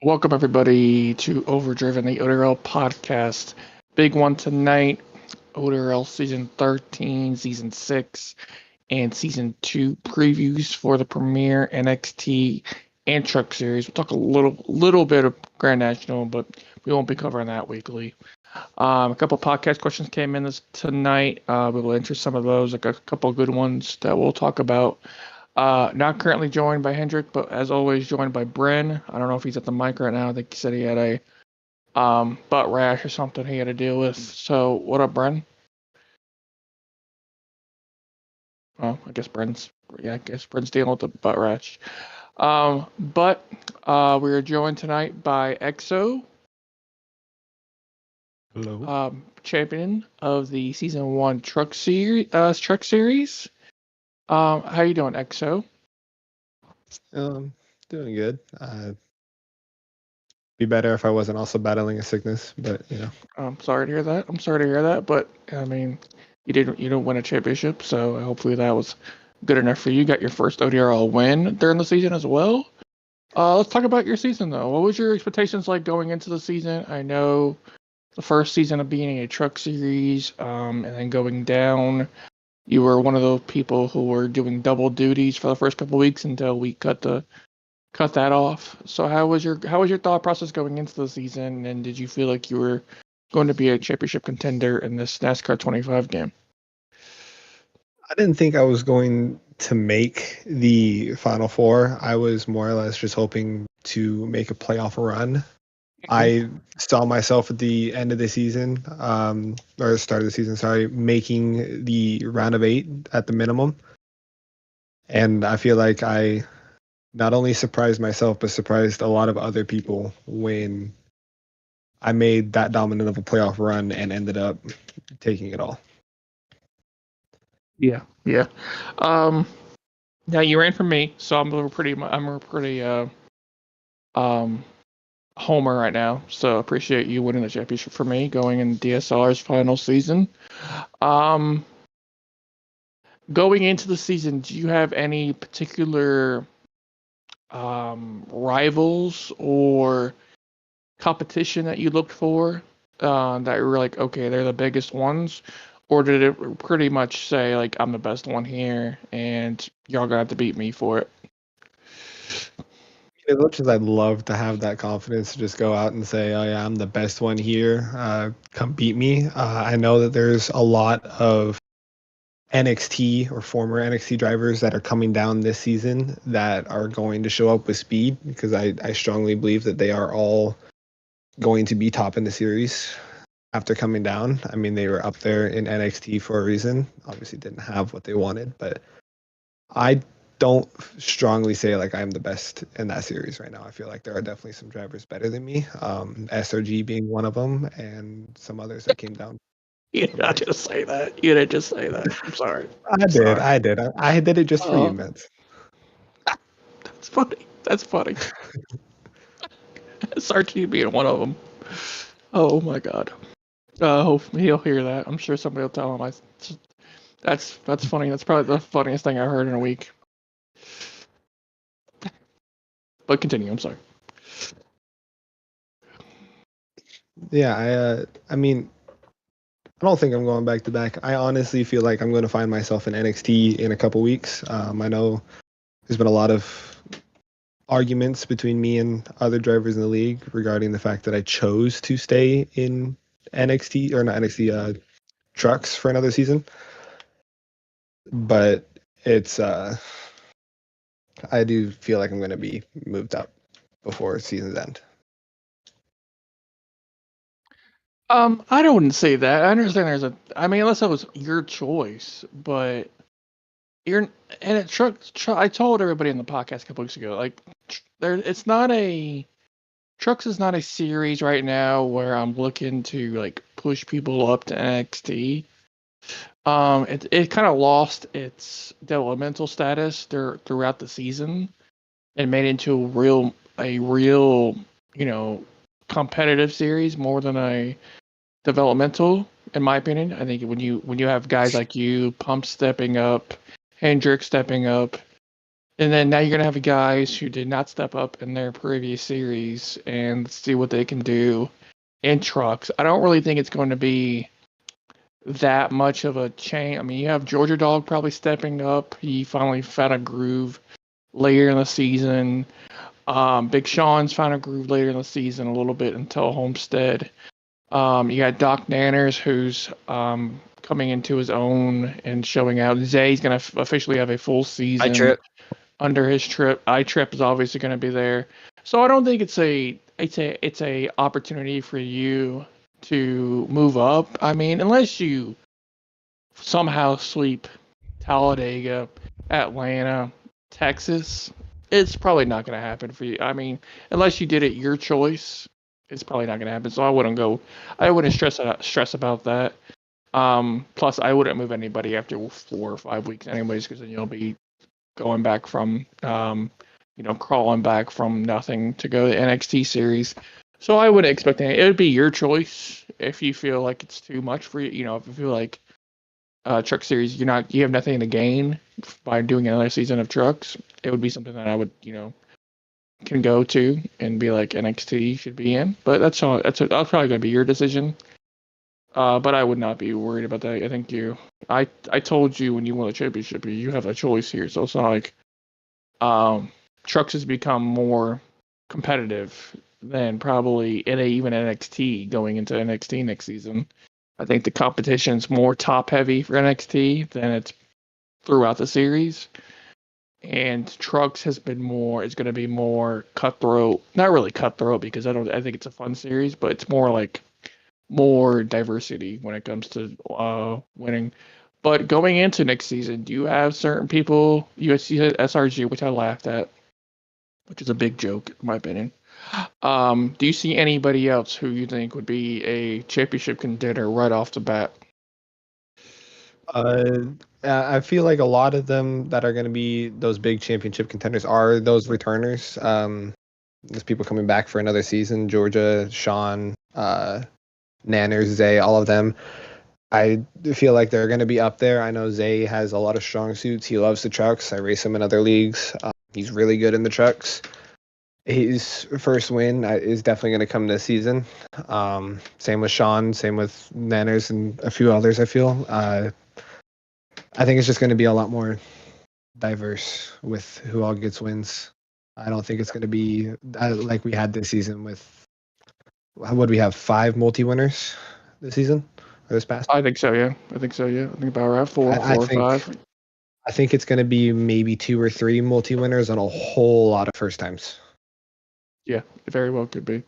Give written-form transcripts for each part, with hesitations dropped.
Welcome everybody to Overdriven, the ODRL podcast. Big one tonight. ODRL season 13, season 6, and season 2 previews for the premiere NXT and Truck series. We'll talk a little bit of Grand National, but we won't be covering that weekly. A couple podcast questions came in tonight. We will answer some of those. Like a couple good ones that we'll talk about. Not currently joined by Hendrik, but as always joined by Bren. I don't know if he's at the mic right now. I think he said he had a butt rash or something he had to deal with. So what up, Bren? Oh, I guess Bren's dealing with the butt rash. But we are joined tonight by EXO. Hello. Champion of the season 1 truck series. How you doing, EXO? Doing good. Be better if I wasn't also battling a sickness, but I'm sorry to hear that. But I mean, you didn't win a championship, so hopefully that was good enough for you. You got your first ODRL win during the season as well. Let's talk about your season though. What was your expectations like going into the season? I know the first season of being a truck series, and then going down, you were one of those people who were doing double duties for the first couple weeks until we cut that off. So how was your thought process going into the season, and did you feel like you were going to be a championship contender in this NASCAR 25 game? I didn't think I was going to make the Final Four. I was more or less just hoping to make a playoff run. I saw myself at the end of the season, or start of the season, sorry, making the round of 8 at the minimum. And I feel like I not only surprised myself, but surprised a lot of other people when I made that dominant of a playoff run and ended up taking it all. Yeah. Now you ran for me, so I'm a pretty homer right now. So appreciate you winning the championship for me going in DSLR's final season. Going into the season, do you have any particular rivals or competition that you looked for that you were like, okay, they're the biggest ones? Or did it pretty much say, like, I'm the best one here, and y'all gonna have to beat me for it? As much as I'd love to have that confidence to just go out and say, oh yeah, I'm the best one here, come beat me. I know that there's a lot of NXT or former NXT drivers that are coming down this season that are going to show up with speed, because I strongly believe that they are all going to be top in the series after coming down. I mean, they were up there in NXT for a reason. Obviously didn't have what they wanted, but I don't strongly say like I'm the best in that series right now. I feel like there are definitely some drivers better than me. SRG being one of them, and some others that came down. You did not just say that. You didn't just say that. I'm sorry. I did. I did it just for you, Vince. That's funny. SRG being one of them. Oh my god. He'll hear that. I'm sure somebody will tell him. That's funny. That's probably the funniest thing I heard in a week. But continue. I'm sorry. Yeah, I mean, I don't think I'm going back to back. I honestly feel like I'm going to find myself in NXT in a couple weeks. I know there's been a lot of arguments between me and other drivers in the league regarding the fact that I chose to stay in NXT, or not NXT, trucks for another season. But it's I do feel like I'm going to be moved up before season's end. I don't say that. I understand unless that was your choice, but I told everybody in the podcast a couple weeks ago, like, Trucks is not a series right now where I'm looking to like push people up to NXT. It kind of lost its developmental status throughout the season and made it into a real, competitive series more than a developmental, in my opinion. I think when you have guys like you, Pump stepping up, Hendrick stepping up, And then now you're gonna have guys who did not step up in their previous series and see what they can do in trucks. I don't really think it's going to be that much of a change. I mean, you have Georgia Dog probably stepping up. He finally found a groove later in the season. Big Sean's found a groove later in the season a little bit until Homestead. You got Doc Nanners, who's coming into his own and showing out. Zay's going to officially have a full season under his trip. iTrip is obviously going to be there. So I don't think it's a opportunity for you to move up. I mean, unless you somehow sweep Talladega, Atlanta, Texas, it's probably not going to happen for you. I mean, unless you did it your choice, it's probably not going to happen. So I wouldn't stress about that. Plus, I wouldn't move anybody after 4 or 5 weeks, anyways, because then you'll be going back from, crawling back from nothing to go to NXT series. So I wouldn't expect any. It would be your choice if you feel like it's too much for you. If you feel like truck series, you have nothing to gain by doing another season of trucks. It would be something that I would, can go to and be like NXT should be in. But that's probably gonna be your decision. But I would not be worried about that. I think I told you when you won the championship, you have a choice here. So it's not like trucks has become more competitive than probably even NXT going into NXT next season. I think the competition's more top heavy for NXT than it's throughout the series. And trucks is going to be more cutthroat. Not really cutthroat because I think it's a fun series, but it's more like more diversity when it comes to winning. But going into next season, do you have certain people? USC had SRG, which I laughed at, which is a big joke in my opinion. Do you see anybody else who you think would be a championship contender right off the bat? I feel like a lot of them that are going to be those big championship contenders are those returners. There's people coming back for another season. Georgia, Sean, Nanners, Zay, all of them. I feel like they're going to be up there. I know Zay has a lot of strong suits. He loves the trucks. I race him in other leagues. He's really good in the trucks. His first win is definitely going to come this season. Same with Sean, same with Nanners and a few others, I feel. I think it's just going to be a lot more diverse with who all gets wins. I don't think it's going to be like we had this season with, what do we have, 5 multi-winners this season or this past? I think so, yeah. I think about right, four or five. I think it's going to be maybe 2 or 3 multi-winners and a whole lot of first times. Yeah, it very well could be.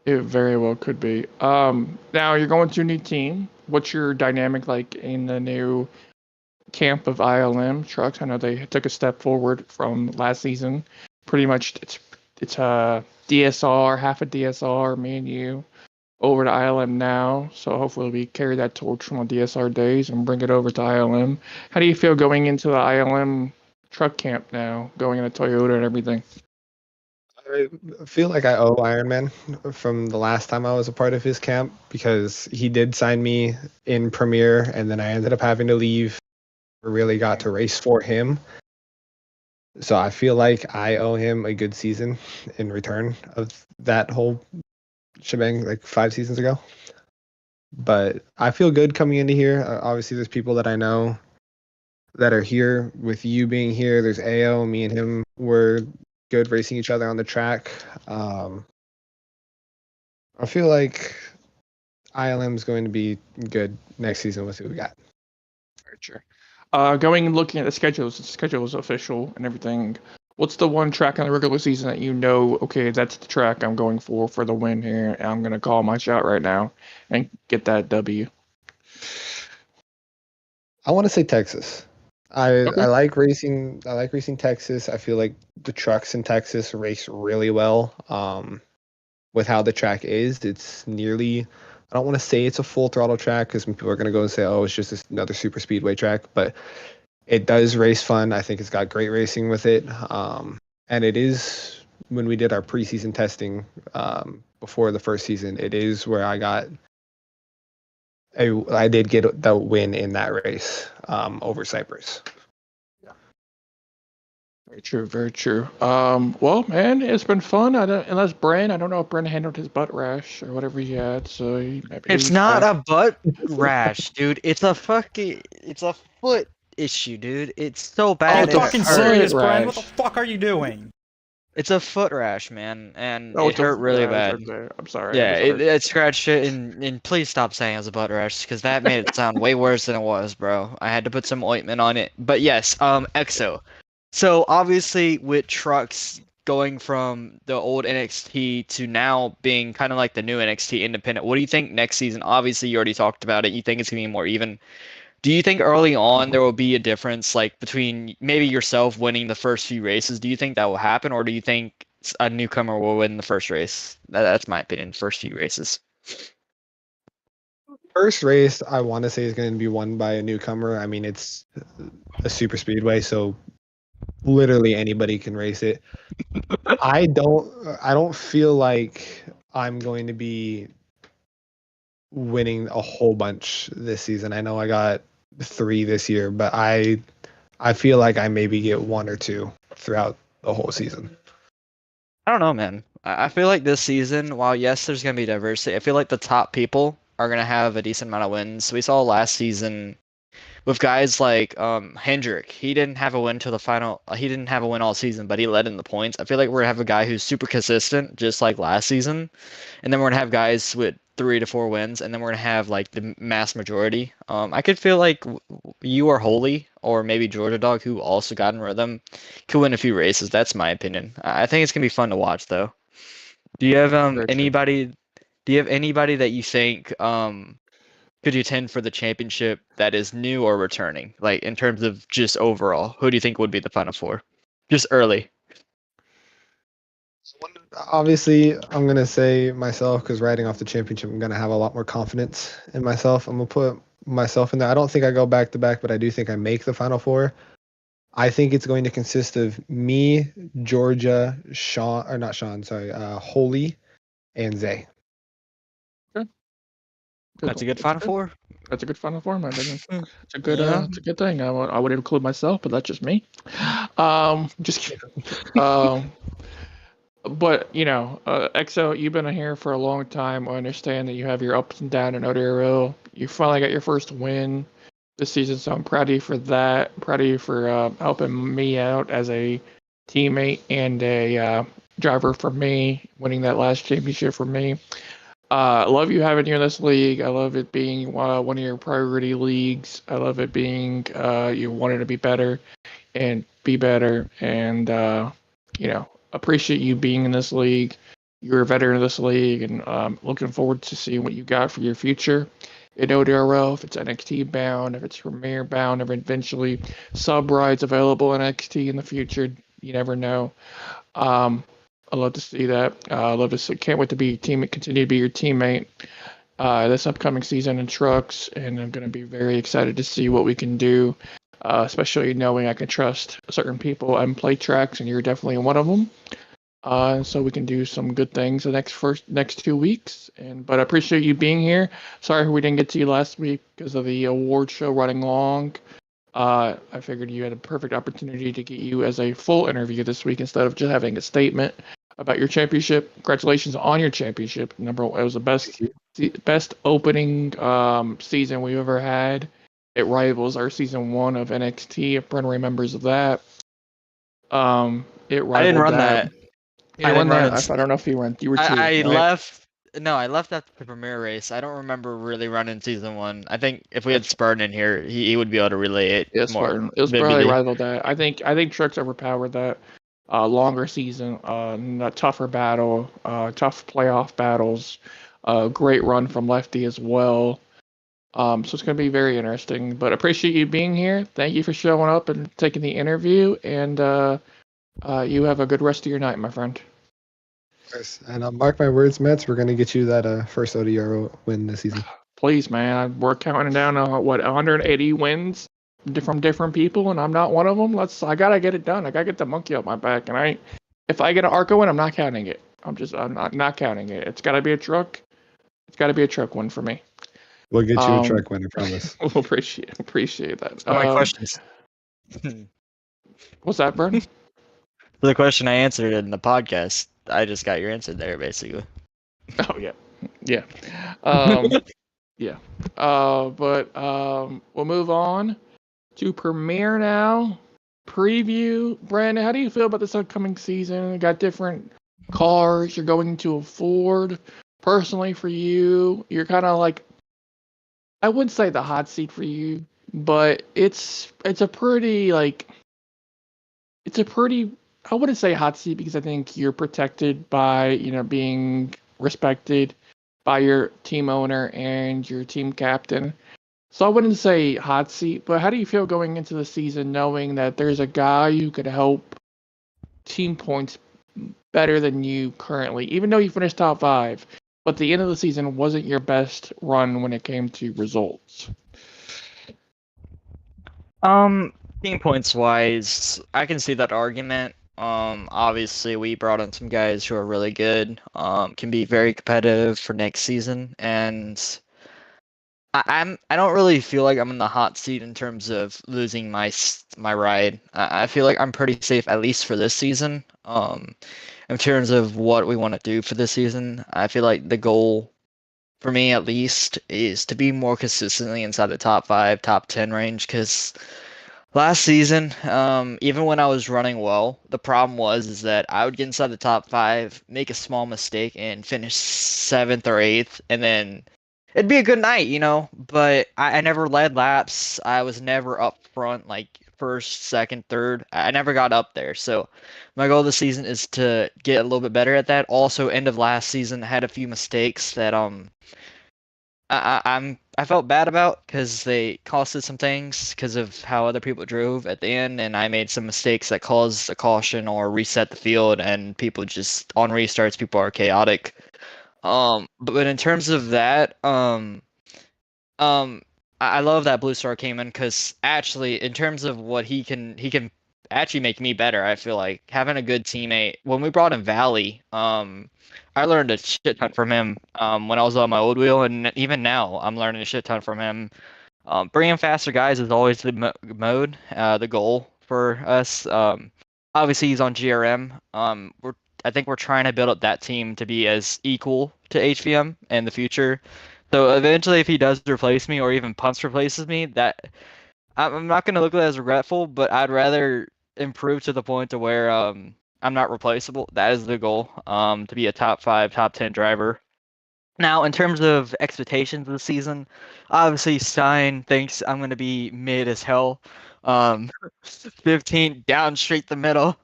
It very well could be. Now you're going to a new team. What's your dynamic like in the new camp of ILM trucks? I know they took a step forward from last season. Pretty much, it's a DSR, half a DSR, me and you, over to ILM now. So hopefully we carry that torch from the DSR days and bring it over to ILM. How do you feel going into the ILM truck camp now, going into Toyota and everything? I feel like I owe Iron Man from the last time I was a part of his camp because he did sign me in Premiere and then I ended up having to leave. Really got to race for him. So I feel like I owe him a good season in return of that whole shebang like 5 seasons ago. But I feel good coming into here. Obviously, there's people that I know that are here with you being here. There's AO, me and him were good racing each other on the track. I feel like ILM is going to be good next season with who we got. Very sure. Going and looking at the schedule is official and everything. What's the one track on the regular season that okay, that's the track I'm going for the win here, and I'm gonna call my shot right now and get that W? I want to say Texas. Okay. I like racing. I like racing Texas. I feel like the trucks in Texas race really well. With how the track is, it's nearly. I don't want to say it's a full throttle track because people are going to go and say, "Oh, it's just another super speedway track," but it does race fun. I think it's got great racing with it. And it is when we did our preseason testing before the first season. It is where I did get the win in that race over Cyprus. Very true, very true. Well, man, it's been fun. Unless Bren, I don't know if Bren handled his butt rash or whatever he had, so maybe It's he's not back. a butt rash, dude. It's a foot issue, dude. It's so Are bad you and it fucking foot serious, hurt. Brian? What the rash. fuck are you doing? It's a foot rash, man, and Oh, it it's a hurt foot really rash. bad. Okay, I'm sorry. I Yeah, misunderstood. it scratched it, and please stop saying it was a butt rash, because that made it sound way worse than it was, bro. I had to put some ointment on it. But yes, EXO. So obviously with trucks going from the old NXT to now being kind of like the new NXT independent, what do you think next season? Obviously, you already talked about it. You think it's gonna be more even. Do you think early on there will be a difference, like between maybe yourself winning the first few races? Do you think that will happen, or do you think a newcomer will win the first race? That's my opinion. First few races. First race, I want to say is going to be won by a newcomer. I mean, it's a super speedway, so literally anybody can race it. I don't feel like I'm going to be winning a whole bunch this season. I know I got 3 this year, but I feel like I maybe get 1 or 2 throughout the whole season. I don't know, man. I feel like this season, while yes, there's gonna be diversity, I feel like the top people are gonna have a decent amount of wins. We saw last season with guys like Hendrick. He didn't have a win till the final. He didn't have a win all season, but he led in the points. I feel like we're gonna have a guy who's super consistent, just like last season, and then we're gonna have guys with 3 to 4 wins, and then we're gonna have like the mass majority. I could feel like you or Holy, or maybe Georgia Dog, who also got in rhythm, could win a few races. That's my opinion. I think it's gonna be fun to watch, though. Do you have Very true. anybody? Do you have anybody that you think could you attend for the championship that is new or returning? Like in terms of just overall, who do you think would be the final four? Just early. Obviously, I'm going to say myself because riding off the championship, I'm going to have a lot more confidence in myself. I'm going to put myself in there. I don't think I go back to back, but I do think I make the final four. I think it's going to consist of me, Georgia, Sean, or not Sean, sorry, Holy, and Zay. That's a good final four. That's a good final four, in my opinion. Hmm. It's a good, Yeah. it's a good thing. I would include myself, but that's just me. Just kidding. But EXO, you've been here for a long time. I understand that you have your ups and downs in ODRL. You finally got your first win this season, so I'm proud of you for that. I'm proud of you for helping me out as a teammate and a driver for me, winning that last championship for me. I love you having you in this league. I love it being one of your priority leagues. I love it being you wanted to be better and be better, and appreciate you being in this league. You're a veteran of this league, and looking forward to seeing what you got for your future in ODRL. If it's NXT bound, if it's Premier bound, if eventually sub rides available in NXT in the future, you never know. I love to see that. I love to see. Can't wait to be your teammate. Continue to be your teammate this upcoming season in trucks, and I'm going to be very excited to see what we can do. Especially knowing I can trust certain people and play tracks, and you're definitely one of them. So we can do some good things the next 2 weeks. But I appreciate you being here. Sorry we didn't get to you last week because of the award show running long. I figured you had a perfect opportunity to get you as a full interview this week instead of just having a statement about your championship. Congratulations on your championship. It was the best opening season we've ever had. It rivals our season 1 of NXT. If Bren remembers that. It rivaled I didn't run that. You didn't run that. I don't know if you went. You were 2. I right? left. No, I left after the premiere race. I don't remember really running season 1. I think if we had Spartan in here, he would be able to relay it Yeah, more Spartan. It was vividly. probably rivaled that. I think Trucks overpowered that. Longer season, a tougher battle, tough playoff battles, great run from Lefty as well. So it's going to be very interesting. But appreciate you being here. Thank you for showing up and taking the interview. And you have a good rest of your night, my friend. Yes. And mark my words, Mets, we're going to get you that first ODR win this season. Please, man. We're counting down 180 wins from different people, and I'm not one of them. I gotta get it done. I gotta get the monkey off my back. And if I get an Arco win, I'm not counting it. I'm not counting it. It's gotta be a truck. It's gotta be a truck win for me. We'll get you a truck win, I promise. We'll appreciate that. So my questions. What's that, Bern? the question I answered in the podcast, I just got your answer there, basically. Oh yeah, yeah, um, yeah. But we'll move on to Premiere now. Preview, Brandon. How do you feel about this upcoming season? You got different cars you're going to afford. Personally, for you, you're kind of like, I wouldn't say the hot seat for you, but it's a pretty like it's a pretty I wouldn't say hot seat because I think you're protected by, being respected by your team owner and your team captain. So I wouldn't say hot seat, but how do you feel going into the season knowing that there's a guy who could help team points better than you currently, even though you finished top five, but the end of the season wasn't your best run when it came to results? Um, Team points wise, I can see that argument. Obviously we brought in some guys who are really good, can be very competitive for next season, and I don't really feel like I'm in the hot seat in terms of losing my ride. I feel like I'm pretty safe at least for this season. In terms of what we want to do for this season, I feel like the goal for me at least is to be more consistently inside the top 5, top 10 range because last season, even when I was running well, the problem was is that I would get inside the top 5, make a small mistake, and finish 7th or 8th, and then it'd be a good night, But I never led laps. I was never up front, like first, second, third. I never got up there. So my goal this season is to get a little bit better at that. Also, end of last season, I had a few mistakes that I felt bad about because they costed some things because of how other people drove at the end, and I made some mistakes that caused a caution or reset the field, and people just on restarts, people are chaotic. But in terms of that, um, I love that Blue Star came in because actually, in terms of what he can actually make me better. I feel like having a good teammate. When we brought in Valley, I learned a shit ton from him. When I was on my old wheel, and even now, I'm learning a shit ton from him. Bringing faster guys is always the mode, the goal for us. Obviously, he's on GRM. I think we're trying to build up that team to be as equal to HVM in the future. So eventually, if he does replace me or even Punts replaces me, that I'm not going to look at it as regretful, but I'd rather improve to the point to where I'm not replaceable. That is the goal, to be a top 5, top 10 driver. Now, in terms of expectations of the season, obviously Stein thinks I'm going to be mid as hell. 15 down straight the middle.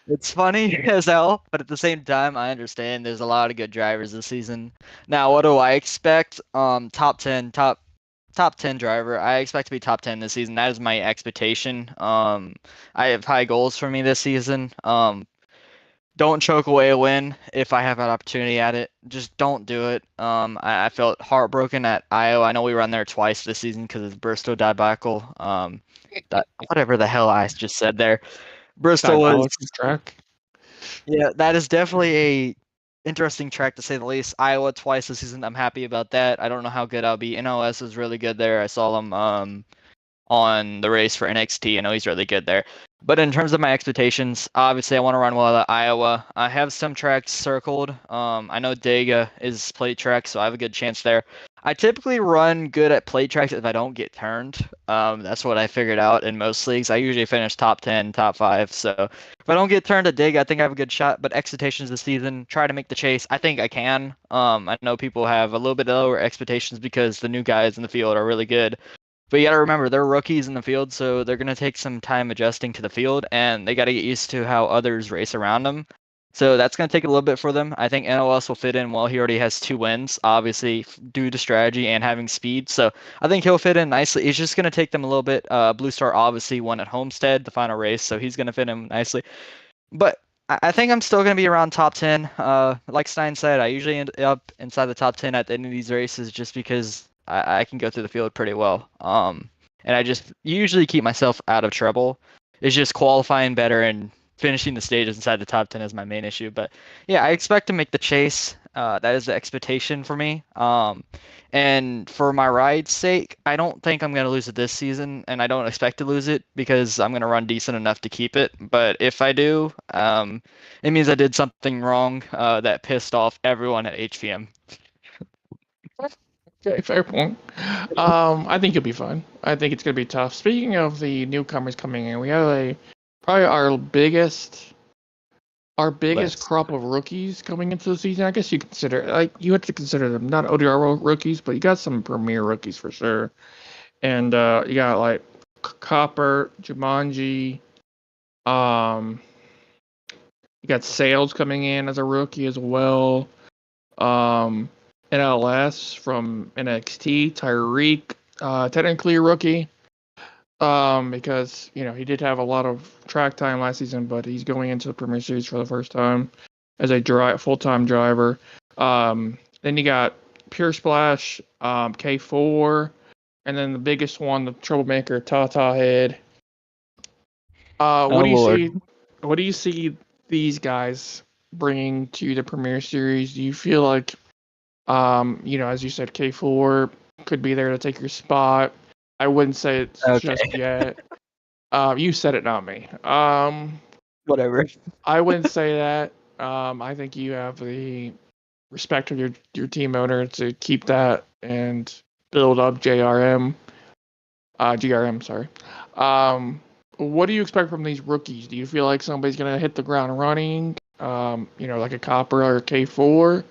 It's funny as hell, but at the same time, I understand there's a lot of good drivers this season. Now, what do I expect? Top 10, top 10 driver. I expect to be top 10 this season. That is my expectation. I have high goals for me this season. Don't choke away a win if I have an opportunity at it. Just don't do it. I felt heartbroken at Iowa. I know we run there twice this season because it's Bristol debacle. Whatever the hell I just said there. Bristol was, Diabolical track. yeah, that is definitely a interesting track to say the least. Iowa twice this season. I'm happy about that. I don't know how good I'll be. NOS is really good there. I saw them on the race for NXT. I know he's really good there. But in terms of my expectations, obviously I want to run well at Iowa. I have some tracks circled. I know Dega is plate track, so I have a good chance there. I typically run good at plate tracks if I don't get turned. That's what I figured out in most leagues. I usually finish top 10, top 5. So if I don't get turned at Dega, I think I have a good shot. But expectations this season, try to make the chase. I think I can. I know people have a little bit lower expectations because the new guys in the field are really good. But you got to remember, they're rookies in the field, so they're going to take some time adjusting to the field, and they got to get used to how others race around them. So that's going to take a little bit for them. I think NOS will fit in well. He already has 2 wins, obviously, due to strategy and having speed. So I think he'll fit in nicely. It's just going to take them a little bit. Blue Star obviously won at Homestead, the final race, so he's going to fit in nicely. But I think I'm still going to be around top 10. Like Stein said, I usually end up inside the top 10 at the end of these races just because I can go through the field pretty well. And I just usually keep myself out of trouble. It's just qualifying better and finishing the stages inside the top 10 is my main issue. But yeah, I expect to make the chase. That is the expectation for me. And for my ride's sake, I don't think I'm going to lose it this season, and I don't expect to lose it because I'm going to run decent enough to keep it. But if I do, it means I did something wrong that pissed off everyone at HVM. Okay, fair point. I think you'll be fine. I think it's gonna be tough. Speaking of the newcomers coming in, we have probably our biggest Let's. crop of rookies coming into the season. I guess you have to consider them not ODR rookies, but you got some premier rookies for sure. And you got like Copper, Jumanji, um, you got Sales coming in as a rookie as well. Um, NLS from NXT, Tyreek, technically a rookie, because he did have a lot of track time last season, but he's going into the Premier Series for the first time as a full-time driver. Then you got Pure Splash, K4, and then the biggest one, the troublemaker, Tata Head. What Oh do you Lord. see? What do you see these guys bringing to the Premier Series? Do you feel like as you said, K4 could be there to take your spot. I wouldn't say it's just Okay. yet. You said it, not me. Whatever. I wouldn't say that. I think you have the respect of your team owner to keep that and build up GRM, sorry. What do you expect from these rookies? Do you feel like somebody's gonna hit the ground running? Like a Copper or a K4?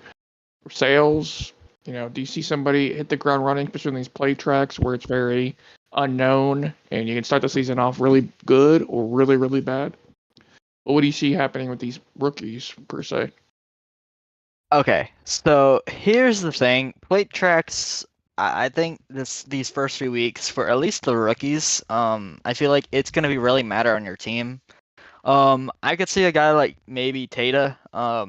Sales? Do you see somebody hit the ground running, especially on these play tracks where it's very unknown and you can start the season off really good or really, really bad? What do you see happening with these rookies, per se? Okay, so here's the thing. Plate tracks, I think these first 3 weeks for at least the rookies, I feel like it's gonna be really matter on your team. I could see a guy like maybe Tata,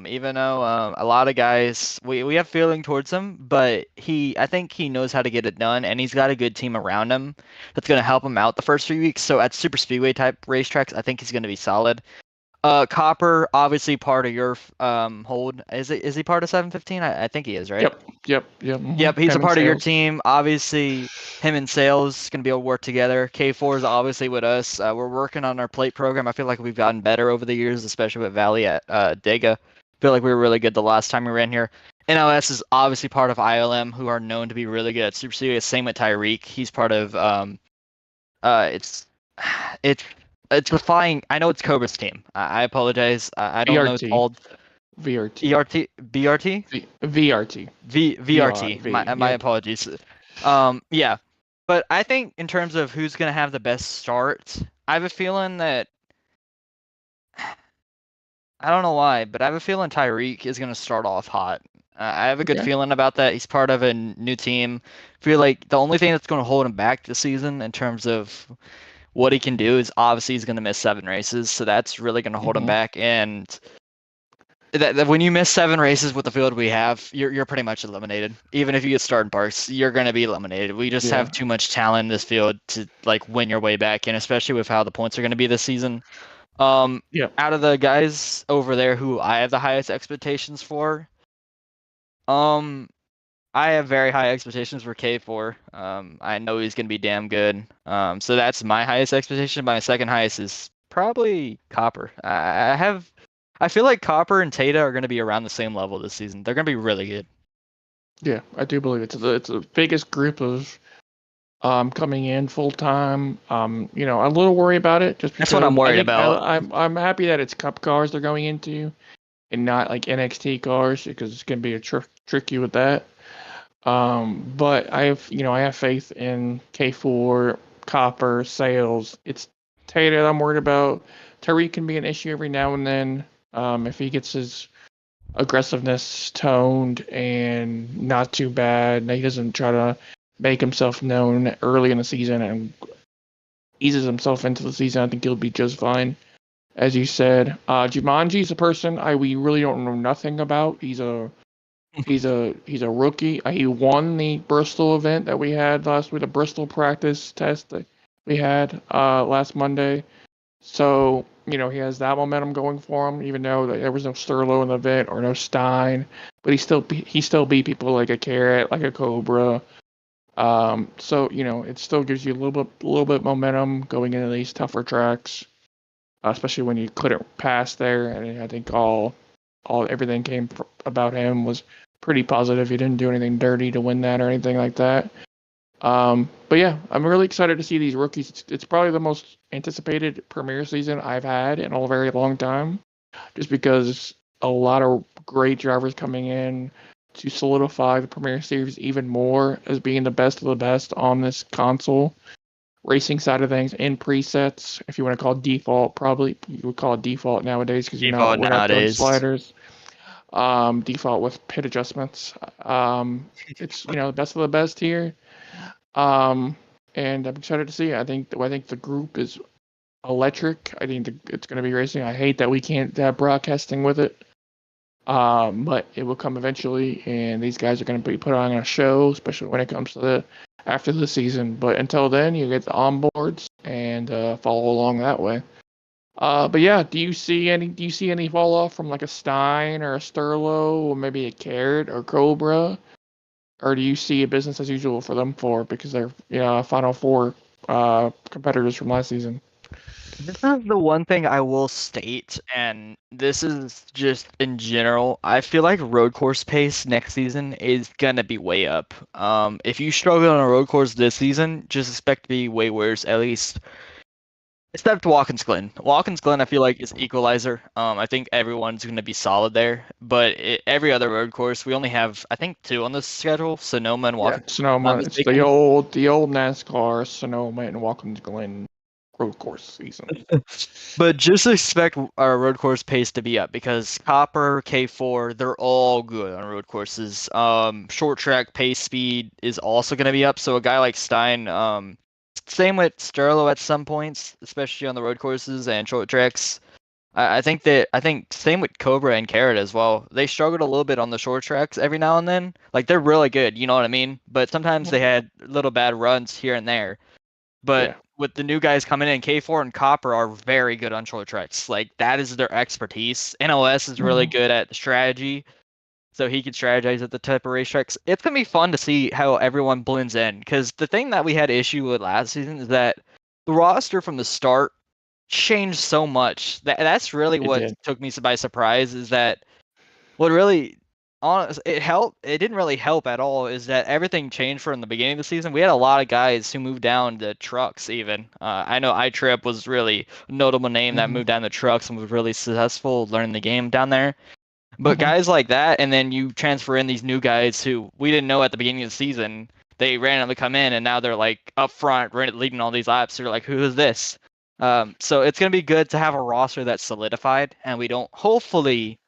even though a lot of guys we have feeling towards him, but I think he knows how to get it done, and he's got a good team around him that's gonna help him out the first 3 weeks. So at super speedway type racetracks, I think he's gonna be solid. Copper, obviously part of your hold. Is he part of 715? I think he is, right? Yep. Yep, he's a Him and part of your Sales. team. Obviously, him and Sales gonna be able to work together. K4 is obviously with us. We're working on our plate program. I feel like we've gotten better over the years, especially with Valley at Dega. Feel like we were really good the last time we ran here. NLS is obviously part of ILM, who are known to be really good at Super Series. Same with Tyreek. He's part of it's it's it's the flying. I know it's Cobra's team. I apologize. I don't know it's VRT. called VRT. ERT, BRT. VRT. VRT. My Yep. apologies. Yeah, but I think in terms of who's gonna have the best start, I have a feeling that I don't know why, but I have a feeling Tyreek is gonna start off hot. I have a good Okay. feeling about that. He's part of a new team. Feel like the only thing that's gonna hold him back this season in terms of what he can do is obviously he's gonna miss 7 races, so that's really gonna hold him Mhm. back. And that when you miss 7 races with the field we have, you're pretty much eliminated. Even if you get starting parks, you're gonna be eliminated. We just Yeah. have too much talent in this field to like win your way back in, especially with how the points are gonna be this season. Yep. Out of the guys over there who I have the highest expectations for, um, I have very high expectations for K4. I know he's gonna be damn good. So that's my highest expectation. My second highest is probably Copper. I feel like Copper and Tata are gonna be around the same level this season. They're gonna be really good. Yeah, I do believe it's the biggest group of coming in full time. I'm a little worried about it just That's what I'm because I worried think about. I'm happy that it's Cup cars they're going into and not like NXT cars because it's gonna be a tricky with that. But I have faith in K4, Copper, Sales. It's Tater that I'm worried about. Tariq can be an issue every now and then if he gets his aggressiveness toned and not too bad. He doesn't try to make himself known early in the season and eases himself into the season. I think he'll be just fine. As you said, Jumanji's a person we really don't know nothing about. He's a rookie. He won the Bristol event that we had last week, the Bristol practice test that we had last Monday. So he has that momentum going for him, even though there was no Sterlo in the event or no Stein, but he still beat people like a Carrot, like a Cobra. So it still gives you a little bit momentum going into these tougher tracks, especially when you couldn't pass there. And I think everything about him was pretty positive. He didn't do anything dirty to win that or anything like that. But yeah, I'm really excited to see these rookies. It's probably the most anticipated Premier season I've had in a very long time, just because a lot of great drivers coming in to solidify the Premier Series even more as being the best of the best on this console. Racing side of things in presets, if you want to call it default, probably you would call it default nowadays because Default we're not doing nowadays. sliders. Default with pit adjustments. It's the best of the best here. And I'm excited to see. I think the group is electric. I think it's going to be racing. I hate that we can't have broadcasting with it. But it will come eventually, and these guys are going to be put on a show, especially when it comes to after the season. But until then, you get the onboards and follow along that way. But yeah, do you see any fall off from like a Stein or a Sterlo or maybe a Carrot or Cobra? Or do you see a business as usual for them because they're Final Four competitors from last season? This is the one thing I will state, and this is just in general. I feel like road course pace next season is gonna be way up. If you struggle on a road course this season, just expect to be way worse, at least. Except Watkins Glen. Watkins Glen, I feel like, is equalizer. I think everyone's going to be solid there. But every other road course, we only have, I think, 2 on the schedule: Sonoma and Watkins. Sonoma. It's the old NASCAR Sonoma and Watkins Glen road course season. But just expect our road course pace to be up because Copper, K4, they're all good on road courses. Short track pace speed is also going to be up. So a guy like Stein, same with Sterlo at some points, especially on the road courses and short tracks. I think same with Cobra and Carrot as well. They struggled a little bit on the short tracks every now and then. Like they're really good, you know what I mean? But sometimes they had little bad runs here and there. But with the new guys coming in, K4 and Copper are very good on short tracks. Like that is their expertise. NOS is really good at strategy, so he can strategize at the type of racetracks. It's gonna be fun to see how everyone blends in. Because the thing that we had issue with last season is that the roster from the start changed so much. That's really what took me by surprise. Is that what really it didn't really help at all. Is that everything changed from the beginning of the season? We had a lot of guys who moved down to trucks. Even I know iTrip was really a notable name that moved down to trucks and was really successful learning the game down there. But guys like that, and then you transfer in these new guys who we didn't know at the beginning of the season. They randomly come in, and now they're like up front, leading all these laps. You're like, who is this? So it's gonna be good to have a roster that's solidified, and we don't. Hopefully,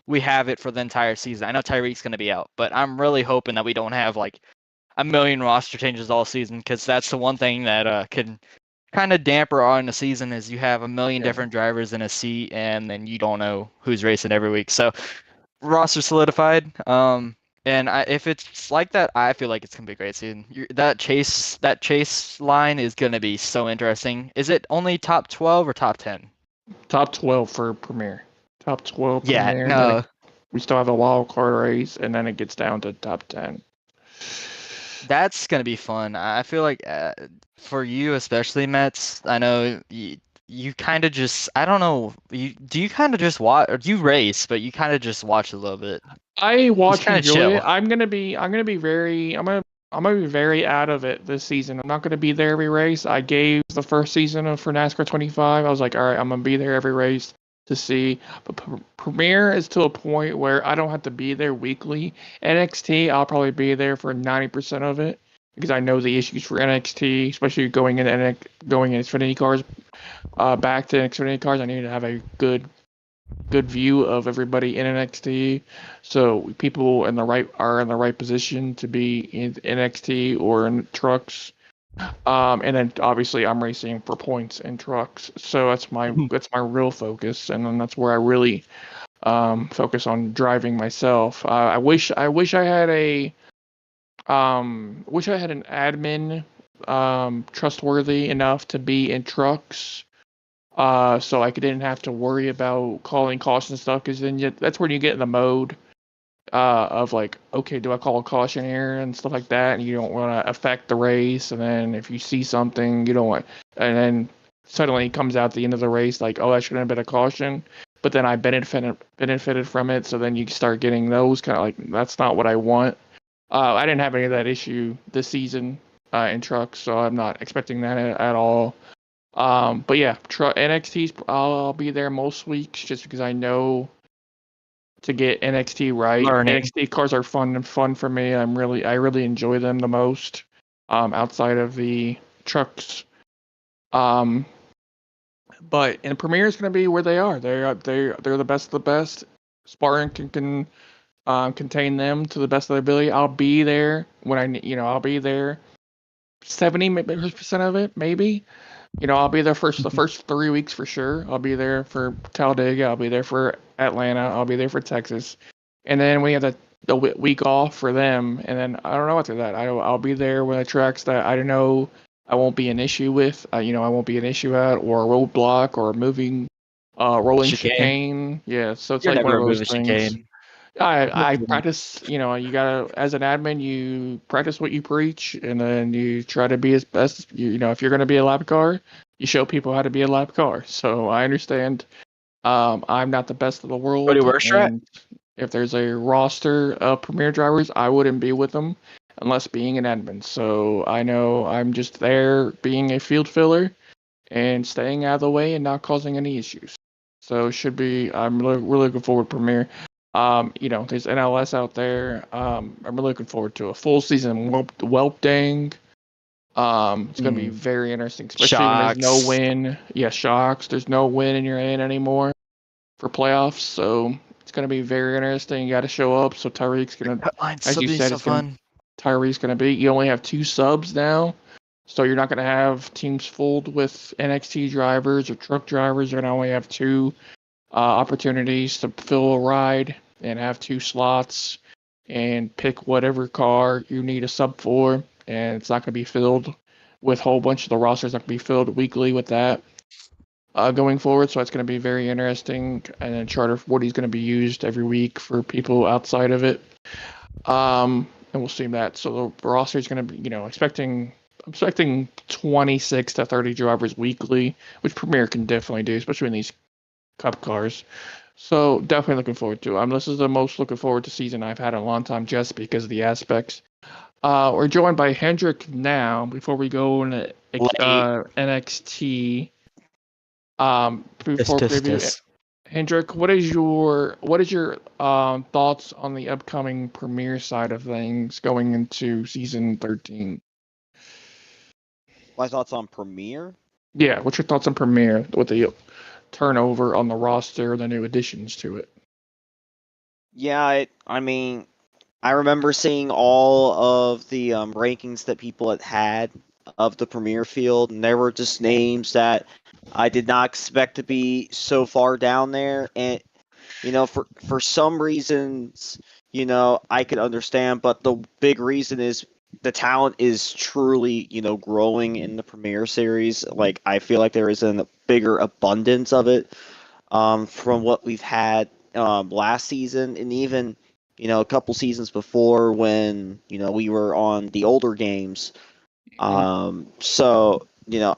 we have it for the entire season. I know Tyreek's gonna be out, but I'm really hoping that we don't have like a million roster changes all season, because that's the one thing that can kind of damper on the season is you have a million different drivers in a seat, and then you don't know who's racing every week. So roster solidified. If it's like that, I feel like it's gonna be a great season. That chase line is gonna be so interesting. Is it only top 12 or top 10? Top 12 for Premier. Top 12 Yeah, Premier. no. We still have a wild card race, and then it gets down to top 10. That's gonna be fun. I feel like for you especially, Mets. I know you kind of just, I don't know. Do you kind of just watch, or do you race, but you kind of just watch a little bit? I watch and enjoy chill. it. I'm gonna be very out of it this season. I'm not gonna be there every race. I gave the first season for NASCAR 25. I was like, all right, I'm gonna be there every race to see. But Premiere is to a point where I don't have to be there weekly. NXT, I'll probably be there for 90% of it because I know the issues for NXT, especially going in Xfinity cars. Back to Xfinity cars, I need to have a good view of everybody in NXT, so people are in the right position to be in NXT or in trucks. And then obviously I'm racing for points in trucks, so that's my real focus, and then that's where I really focus on driving myself. I wish I had an admin trustworthy enough to be in trucks So I didn't have to worry about calling caution stuff, because then that's when you get in the mode of like, okay, do I call a caution here and stuff like that, and you don't want to affect the race, and then if you see something you don't want, and then suddenly it comes out at the end of the race like, oh, that shouldn't have been a caution, but then I benefited from it, so then you start getting those kind of like, that's not what I want. I didn't have any of that issue this season in trucks, so I'm not expecting that at all. But yeah, NXT's I'll be there most weeks just because I know to get NXT right. Learning. NXT cars are fun for me. I really enjoy them the most. Outside of the trucks. But and Premier is going to be where they are. They're the best of the best. Spartan can contain them to the best of their ability. I'll be there when I'll be there 70% of it, maybe. I'll be there the first 3 weeks for sure. I'll be there for Talladega. I'll be there for Atlanta. I'll be there for Texas. And then we have the week off for them. And then I don't know after that. I'll be there when the tracks that I don't know I won't be an issue with. I won't be an issue at, or a roadblock, or moving, rolling chicane. Yeah, so it's You're like one never of a those moving things. chicane. I practice, you gotta, as an admin, you practice what you preach, and then you try to be as best, if you're gonna be a lap car, you show people how to be a lap car. So I understand, I'm not the best of the Cody, world, where's Strat? and if there's a roster of premier drivers, I wouldn't be with them unless being an admin. So I know I'm just there being a field filler and staying out of the way and not causing any issues. So it should be. I'm really looking forward to Premiere. There's NLS out there. I'm really looking forward to a full season Whelpdang. It's gonna be very interesting, especially when there's no Shocks. win. Yeah, shocks. There's no win in your hand anymore for playoffs, so it's gonna be very interesting. You got to show up. So Tyreek's gonna, as you said, Tyreek's gonna be. You only have 2 subs now. So you're not going to have teams filled with NXT drivers or truck drivers. You're going to only have 2 opportunities to fill a ride and have 2 slots and pick whatever car you need a sub for. And it's not going to be filled with a whole bunch of the rosters. Not going to be filled weekly with that going forward. So it's going to be very interesting. And then Charter 40 is going to be used every week for people outside of it. And we'll see that. So the roster is going to be, I'm expecting 26 to 30 drivers weekly, which Premier can definitely do, especially in these Cup cars. So definitely looking forward to it. This is the most looking forward to season I've had in a long time, just because of the aspects. We're joined by Hendrik now. Before we go into NXT, before preview, Hendrik, what is your thoughts on the upcoming Premier side of things going into season 13? My thoughts on Premier? Yeah, what's your thoughts on Premier with the turnover on the roster, the new additions to it? Yeah, I remember seeing all of the rankings that people had of the Premier field, and there were just names that I did not expect to be so far down there. And for some reasons, I could understand, but the big reason is the talent is truly, growing in the Premier Series. Like, I feel like there is a bigger abundance of it from what we've had last season, and even, a couple seasons before when, we were on the older games. So,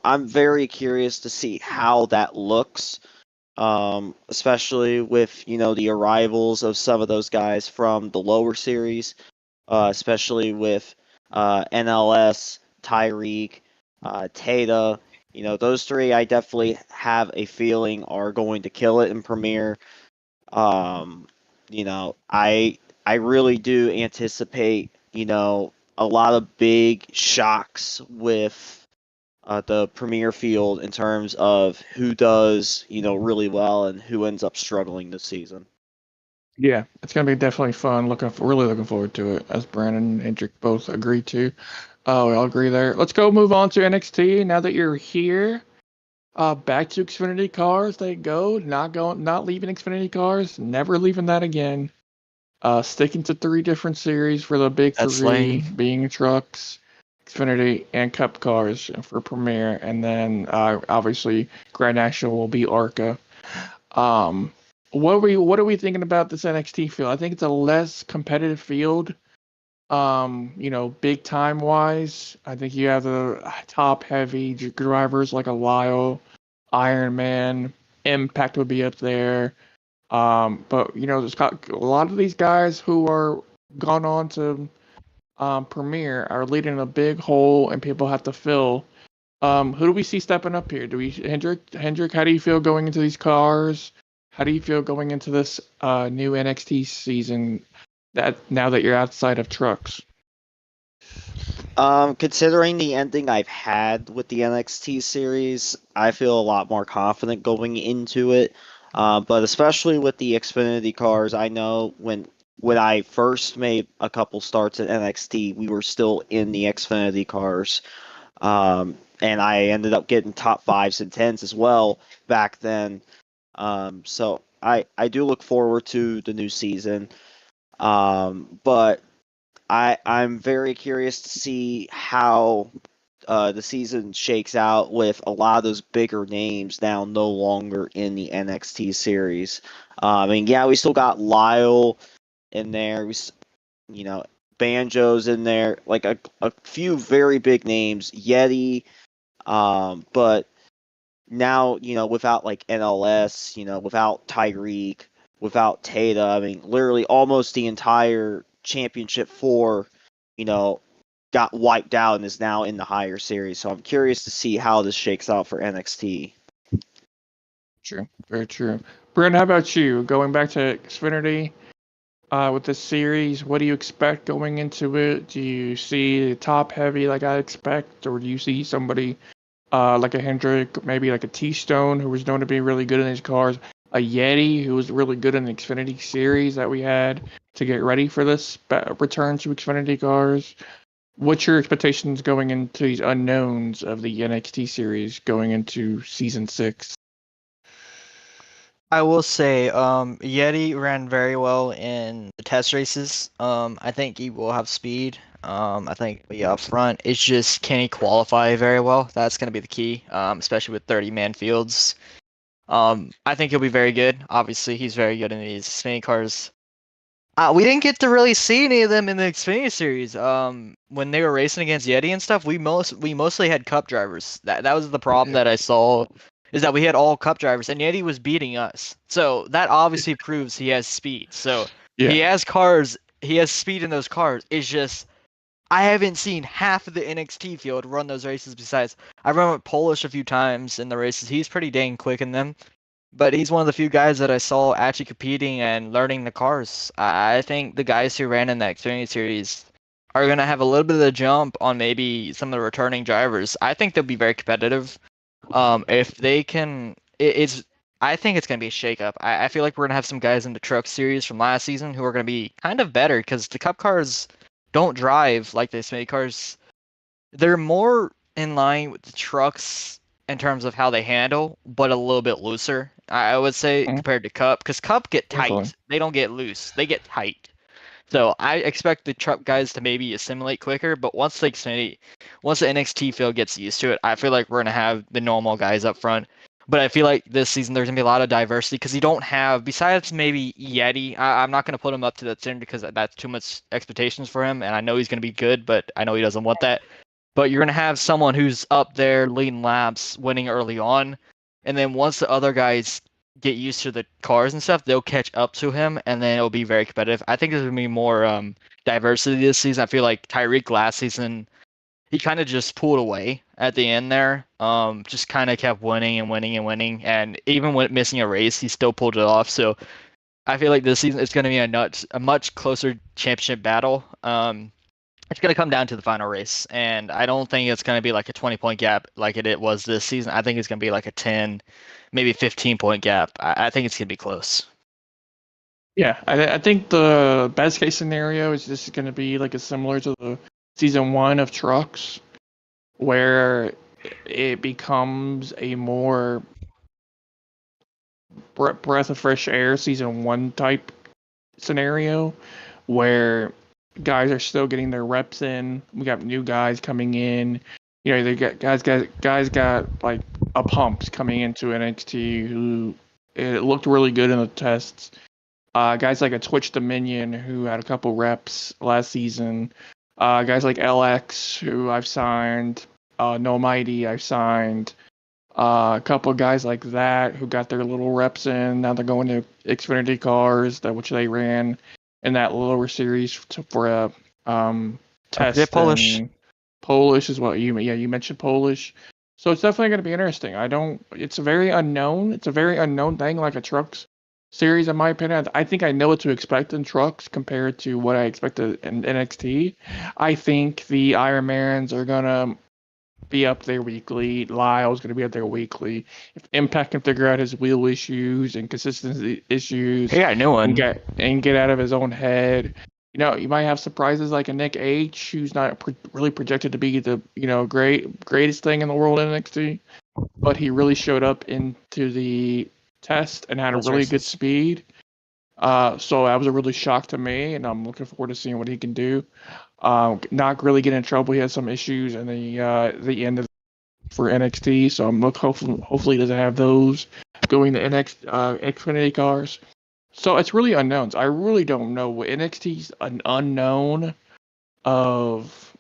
I'm very curious to see how that looks, especially with, the arrivals of some of those guys from the lower series, especially with NLS, Tyreek, Tata. Those 3 I definitely have a feeling are going to kill it in Premier. I really do anticipate, a lot of big shocks with the Premier field in terms of who does, really well and who ends up struggling this season. Yeah, it's gonna be definitely fun. Really looking forward to it, as Brandon and Hendrik both agree to. Oh, we all agree there. Let's go move on to NXT now that you're here. Back to Xfinity cars. They go. Not leaving Xfinity cars. Never leaving that again. Sticking to 3 different series for the big That's 3, lame. being trucks. Xfinity, and Cup cars for Premier, and then obviously Grand National will be ARCA. What are we thinking about this NXT field? I think it's a less competitive field. Big time wise, I think you have the top heavy drivers like a Lyle, Iron Man, Impact would be up there. But there's got a lot of these guys who are gone on to Premier are leading a big hole, and people have to fill. Who do we see stepping up here? Do we Hendrick? How do you feel going into these cars? How do you feel going into this new NXT season? That now that you're outside of trucks. Considering the ending I've had with the NXT series, I feel a lot more confident going into it. But especially with the Xfinity cars, I know when I first made a couple starts at NXT, we were still in the Xfinity cars. And I ended up getting top fives and tens as well back then. So I do look forward to the new season. But I'm very curious to see how the season shakes out with a lot of those bigger names now no longer in the NXT series. I mean, yeah, we still got Lyle in there. You know, Banjo's in there, like a few very big names, Yeti. But now, without like NLS, without Tyreek, without Tata, I mean, literally almost the entire championship four, you know, got wiped out and is now in the higher series. So I'm curious to see how this shakes out for NXT. True, very true. Brent, how about you? Going back to Xfinity with this series, what do you expect going into it? Do you see the top heavy like I expect, or do you see somebody like a Hendrick, maybe like a T-Stone, who was known to be really good in these cars, a Yeti, who was really good in the Xfinity series that we had to get ready for this return to Xfinity cars? What's your expectations going into these unknowns of the NXT series going into season 6? I will say, Yeti ran very well in the test races. I think he will have speed. I think be up front. It's just can he qualify very well? That's going to be the key, especially with 30-man fields. I think he'll be very good. Obviously, he's very good in these Xfinity cars. We didn't get to really see any of them in the Xfinity series. When they were racing against Yeti and stuff, we mostly had Cup drivers. That was the problem that I saw, is that we had all Cup drivers, and Yeti was beating us. So that obviously proves he has speed. So he Yeah, has cars. He has speed in those cars. It's just I haven't seen half of the NXT field run those races. Besides, I run with Polish a few times in the races. He's pretty dang quick in them. But he's one of the few guys that I saw actually competing and learning the cars. I think the guys who ran in the Xfinity series are going to have a little bit of a jump on maybe some of the returning drivers. I think they'll be very competitive. If they can, it's. I think it's going to be a shakeup. I feel like we're going to have some guys in the truck series from last season who are going to be kind of better because the Cup cars don't drive like the Xfinity cars. They're more in line with the trucks in terms of how they handle, but a little bit looser. I would say compared to Cup, because Cup get definitely. tight. They don't get loose. They get tight. So I expect the truck guys to maybe assimilate quicker, but once the NXT field gets used to it, I feel like we're gonna have the normal guys up front. But I feel like this season there's gonna be a lot of diversity because you don't have, besides maybe Yeti. I'm not gonna put him up to that standard because that's too much expectations for him, and I know he's gonna be good, but I know he doesn't want that. But you're gonna have someone who's up there leading laps, winning early on, and then once the other guys get used to the cars and stuff, they'll catch up to him, and then it'll be very competitive. I think there's gonna be more diversity this season. I feel like Tyreek last season, he kind of just pulled away at the end there. Just kind of kept winning and winning and winning, and even when missing a race, he still pulled it off. So I feel like this season it's gonna be a much closer championship battle. It's going to come down to the final race, and I don't think it's going to be like a 20-point gap like it was this season. I think it's going to be like a 10, maybe 15-point gap. I think it's going to be close. Yeah, I think the best case scenario is this is going to be like a similar to the season 1 of trucks, where it becomes a more breath of fresh air season 1 type scenario, where guys are still getting their reps in. We got new guys coming in. They got guys got like a pumps coming into NXT who it looked really good in the tests. Guys like a Twitch Dominion who had a couple reps last season. Guys like LX who I've signed. No Mighty I've signed. A couple of guys like that who got their little reps in. Now they're going to Xfinity cars, which they ran in that lower series for a test. Yeah, Polish. Polish is what you mentioned Polish. So it's definitely going to be interesting. It's a very unknown. It's a very unknown thing, like a trucks series, in my opinion. I think I know what to expect in trucks compared to what I expected in NXT. I think the Ironmans are gonna be up there weekly. Lyle's going to be up there weekly. If Impact can figure out his wheel issues and consistency issues, He got a new one. and get out of his own head, you might have surprises like a Nick H, who's not really projected to be the greatest thing in the world in NXT, but he really showed up into the test and had a really good speed. So that was a really shock to me, and I'm looking forward to seeing what he can do. Not really getting in trouble. He had some issues in the end of for NXT, so I'm hopefully he doesn't have those going to Xfinity cars. So it's really unknowns. I really don't know. NXT's an unknown of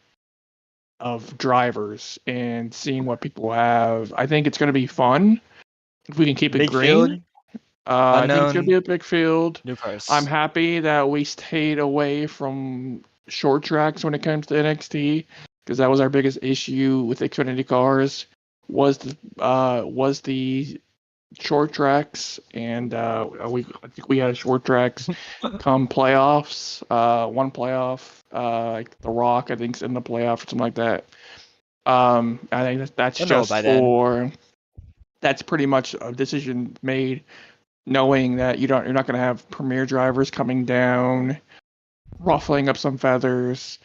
drivers and seeing what people have. I think it's going to be fun if we can keep it green. I think it's going to be a big field. New cars. I'm happy that we stayed away from short tracks when it comes to NXT, because that was our biggest issue with Xfinity cars was the short tracks, and I think we had short tracks come playoffs. One playoff, like The Rock, I think's in the playoff or something like that. I think that's that's pretty much a decision made, knowing that you're not going to have premier drivers coming down, ruffling up some feathers,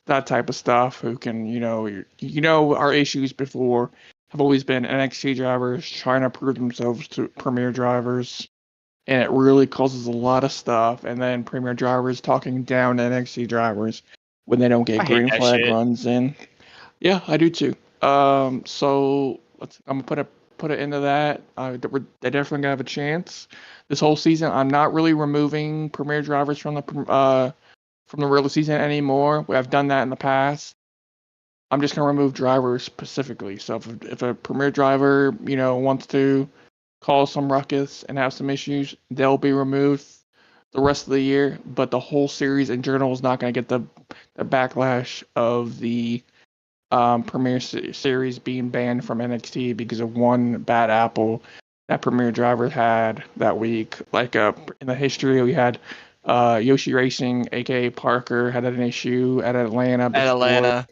that type of stuff. Who can, our issues before have always been NXT drivers trying to prove themselves to premier drivers, and it really causes a lot of stuff. And then premier drivers talking down to NXT drivers when they don't get green flag runs in. Yeah, I do too. So I'm gonna put it into that. They're definitely gonna have a chance this whole season. I'm not really removing premier drivers from the regular season anymore. I've done that in the past. I'm just gonna remove drivers specifically. So if a premier driver, wants to cause some ruckus and have some issues, they'll be removed the rest of the year. But the whole series in general is not gonna get the backlash of the Premier Series being banned from NXT because of one bad apple that Premier driver had that week. Like in the history, we had Yoshi Racing, aka Parker, had an issue at Atlanta.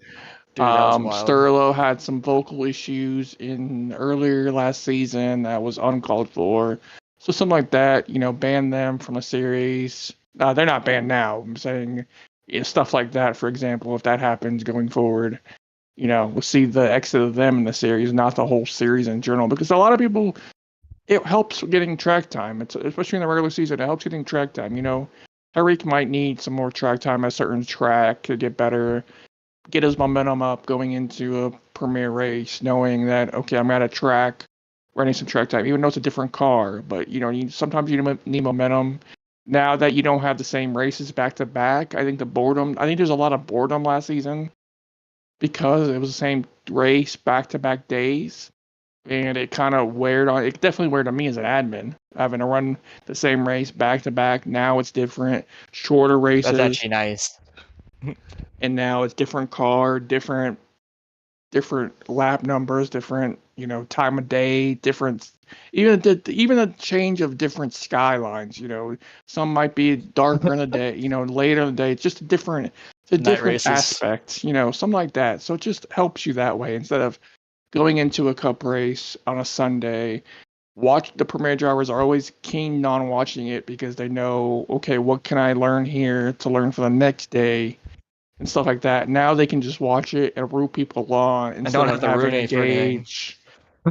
Sterlo had some vocal issues in earlier last season that was uncalled for. So something like that, ban them from a series. They're not banned now. I'm saying stuff like that, for example, if that happens going forward, we'll see the exit of them in the series, not the whole series in general. Because a lot of people, it helps getting track time. Especially in the regular season, it helps getting track time. Tariq might need some more track time at a certain track to get better, get his momentum up going into a premier race, knowing that, okay, I'm at a track, running some track time, even though it's a different car. But, sometimes you need momentum. Now that you don't have the same races back to back, I think there's a lot of boredom last season because it was the same race back to back days. And it kind of it definitely weird on me as an admin, having to run the same race back to back. Now it's different, shorter races. That's actually nice. And now it's different car, different lap numbers, different, time of day, different, even the change of different skylines. Some might be darker in the day, later in the day. It's just a different aspect, something like that. So it just helps you that way instead of going into a cup race on a Sunday. The premier drivers are always keen on watching it because they know, okay, what can I learn here to learn for the next day and stuff like that. Now they can just watch it and root people on instead of having a gauge.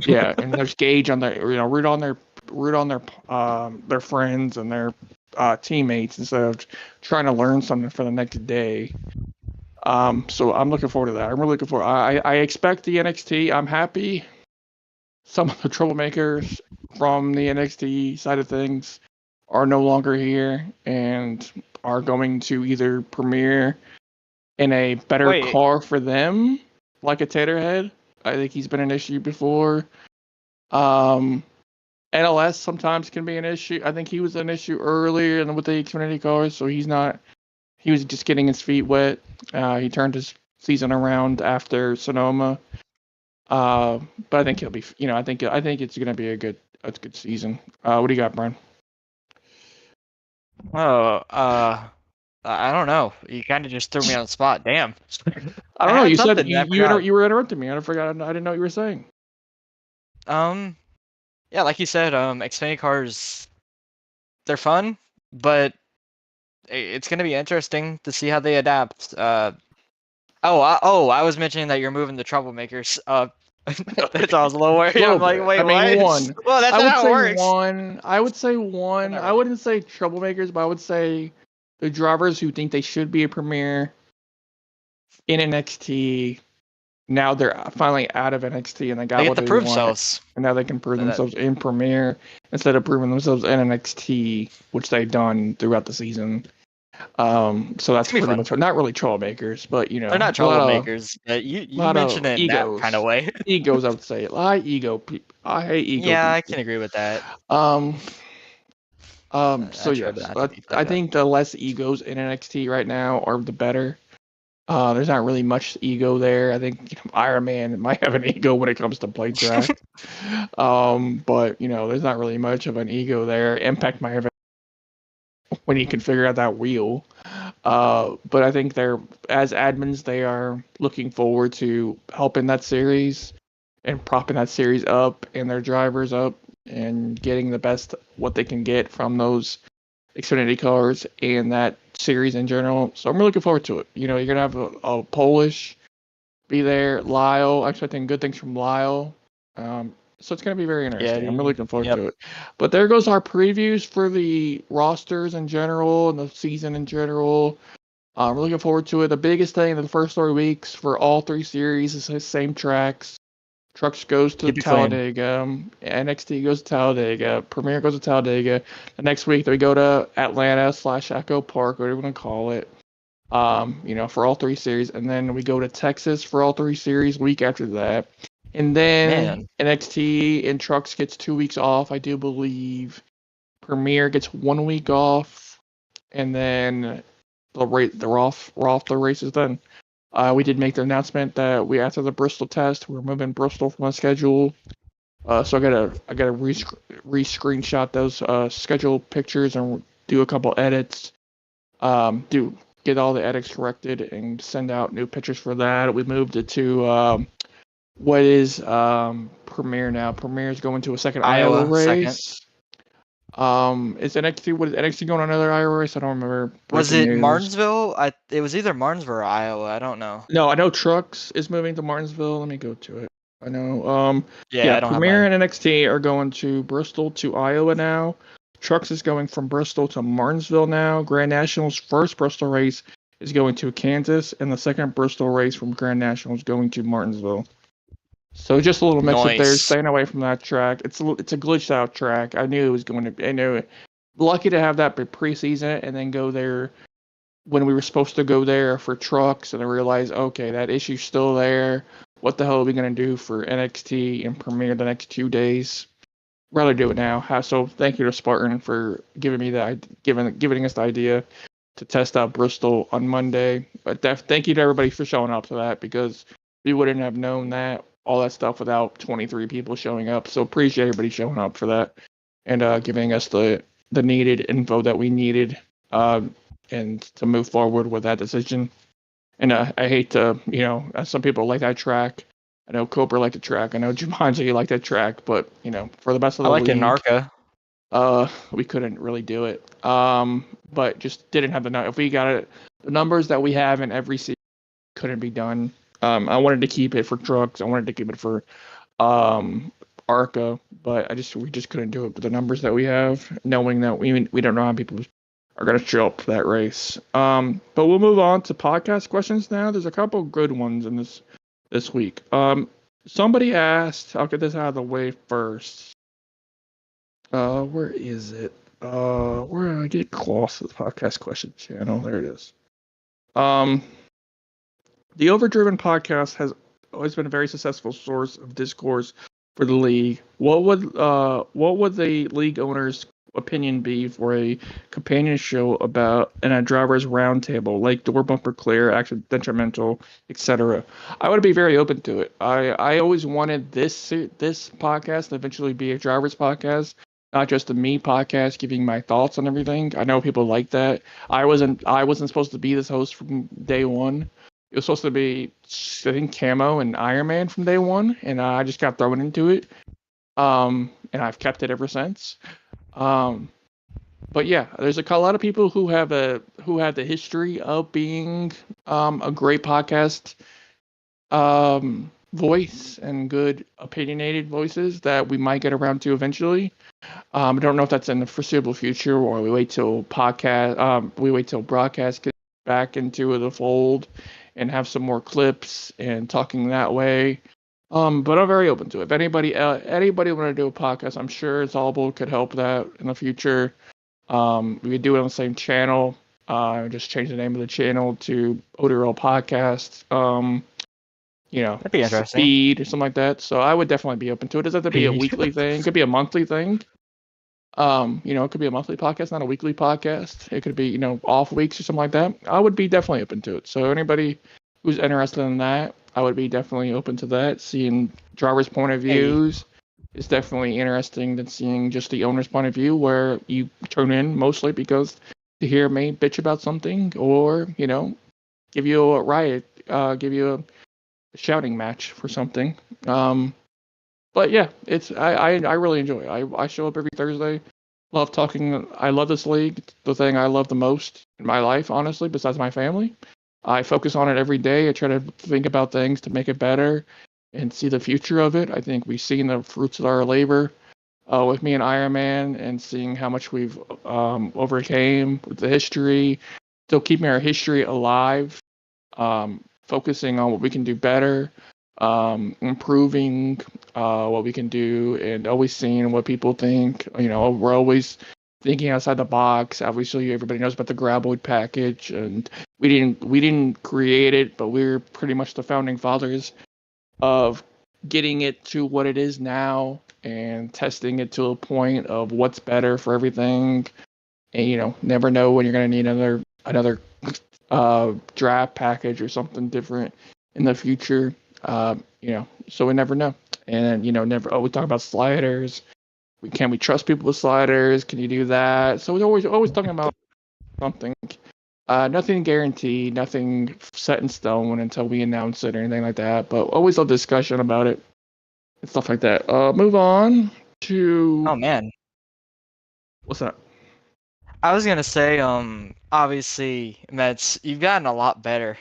Yeah, and there's gauge on their, root on their friends and their teammates instead of trying to learn something for the next day. So I'm looking forward to that. I'm really looking forward. I expect the NXT. I'm happy. Some of the troublemakers from the NXT side of things are no longer here and are going to either premiere in a better Wait. car for them, like a Taterhead. I think he's been an issue before. NLS sometimes can be an issue. I think he was an issue earlier with the Xfinity cars, so he's not. He was just getting his feet wet. He turned his season around after Sonoma. But I think he'll be. I think it's gonna be a good season. What do you got, Brian? Oh, I don't know. You kind of just threw me on the spot. Damn. I don't know. had You said something, I forgot. you were interrupting me. I forgot. I didn't know what you were saying. Yeah, like you said, Xfinity cars, they're fun, but it's gonna be interesting to see how they adapt. I was mentioning that you're moving the troublemakers up. That's I was a little worried. I'm like, wait, I mean, what? one. Well, that's I not would how say it works. one. I would say one. Not I really. wouldn't say troublemakers, but I would say the drivers who think they should be a premier in NXT. Now they're finally out of NXT and they got They get what to they prove want. themselves. And now they can prove That- themselves in Premiere instead of proving themselves in NXT, which they've done throughout the season. So that's be pretty fun. much not really troublemakers, but They're not a lot of- troublemakers, but you lot mentioned of it in that egos. kind of way. Egos, I would say. A lot of ego people. I hate ego. Yeah, I people. can agree with that. So I try yes, not to be I that think the less egos in NXT right now are the better. There's not really much ego there. I think Iron Man might have an ego when it comes to plate track. But there's not really much of an ego there. Impact might have when you can figure out that wheel. But I think they're as admins, they are looking forward to helping that series and propping that series up and their drivers up and getting the best what they can get from those Xfinity cars and that series in general. So I'm really looking forward to it. You're gonna have a Polish be there, Lyle. I'm expecting good things from Lyle. So it's gonna be very interesting. I'm really looking forward to it. But there goes our previews for the rosters in general and the season in general. We're looking forward to it. The biggest thing in the first 3 weeks for all 3 series is the same tracks. Trucks goes to Keep it clean. Talladega. NXT goes to Talladega. Premier goes to Talladega. The next week they go to Atlanta / Echo Park, whatever you want to call it. For all 3 series, and then we go to Texas for all 3 series. Week after that, and then NXT and Trucks gets 2 weeks off, I do believe. Premier gets 1 week off, and then they're off the races then. We did make the announcement that after the Bristol test, we're moving Bristol from the schedule. So I gotta re-screenshot those schedule pictures and do a couple edits. Get all the edits corrected and send out new pictures for that. We moved it to what is Premiere now. Premiere is going to a second Iowa race. Is NXT going on another Iowa race? I don't remember. Was it news. Martinsville? It was either Martinsville or Iowa. I don't know. No, I know Trucks is moving to Martinsville. Let me go to it. I know. I don't Premier have and NXT are going to Bristol to Iowa now. Trucks is going from Bristol to Martinsville now. Grand National's first Bristol race is going to Kansas, and the second Bristol race from Grand National is going to Martinsville. So just a little mix up there, staying away from that track. It's a glitched out track. I knew it was going to. I knew it. Lucky to have that preseason and then go there when we were supposed to go there for Trucks, and I realized, okay, that issue's still there. What the hell are we gonna do for NXT and Premiere the next 2 days? Rather do it now. So thank you to Spartan for giving us the idea to test out Bristol on Monday. But thank you to everybody for showing up to that, because we wouldn't have known all that stuff without 23 people showing up. So appreciate everybody showing up for that and giving us the needed info that we needed and to move forward with that decision. And I hate to, some people like that track. I know Cobra liked the track. I know Jumanji liked that track, but for the best of the league, Narca. We couldn't really do it. But just didn't have if we got it, the numbers that we have in every season couldn't be done. I wanted to keep it for Trucks. I wanted to keep it for Arca, but we just couldn't do it with the numbers that we have, knowing that we don't know how people are going to show up for that race. But we'll move on to podcast questions now. There's a couple good ones in this week. Somebody asked, I'll get this out of the way first. Where is it? Where did I get close to the podcast question channel? There it is. The Overdriven podcast has always been a very successful source of discourse for the league. What would the league owners' opinion be for a companion show about and a driver's roundtable, like door bumper clear, accidental, etc.? I would be very open to it. I always wanted this podcast to eventually be a driver's podcast, not just a me podcast giving my thoughts on everything. I know people like that. I wasn't supposed to be this host from day one. It was supposed to be, I think, Camo and Iron Man from day one, and I just got thrown into it. And I've kept it ever since. But yeah, there's a lot of people who have the history of being a great podcast voice and good opinionated voices that we might get around to eventually. I don't know if that's in the foreseeable future, or we wait till broadcast gets back into the fold and have some more clips and talking that way. But I'm very open to it. If anybody want to do a podcast, I'm sure Zalbo could help that in the future. We could do it on the same channel. Just change the name of the channel to ODRL Podcast. That'd be interesting. Speed or something like that. So I would definitely be open to it. It doesn't have to be a weekly thing. It could be a monthly thing. It could be a monthly podcast, not a weekly podcast. It could be, off weeks or something like that. I would be definitely open to it. So anybody who's interested in that, I would be definitely open to that. Seeing drivers' point of views is definitely interesting than seeing just the owner's point of view, where you tune in mostly because to hear me bitch about something or, give you a riot, give you a shouting match for something. But yeah, I really enjoy it. I show up every Thursday. Love talking. I love this league. It's the thing I love the most in my life, honestly, besides my family. I focus on it every day. I try to think about things to make it better and see the future of it. I think we've seen the fruits of our labor with me and Iron Man, and seeing how much we've overcame with the history, still keeping our history alive, focusing on what we can do better, improving what we can do, and always seeing what people think. We're always thinking outside the box. Obviously, everybody knows about the Graboid package, and we didn't create it, but we're pretty much the founding fathers of getting it to what it is now and testing it to a point of what's better for everything. And never know when you're going to need another draft package or something different in the future. So we never know. And never. We talk about sliders. Can we trust people with sliders? Can you do that? So we're always talking about something. Nothing guaranteed, nothing set in stone until we announce it or anything like that. But always a discussion about it and stuff like that. Move on to. Oh man, What's that? I was gonna say, obviously, Mets, you've gotten a lot better,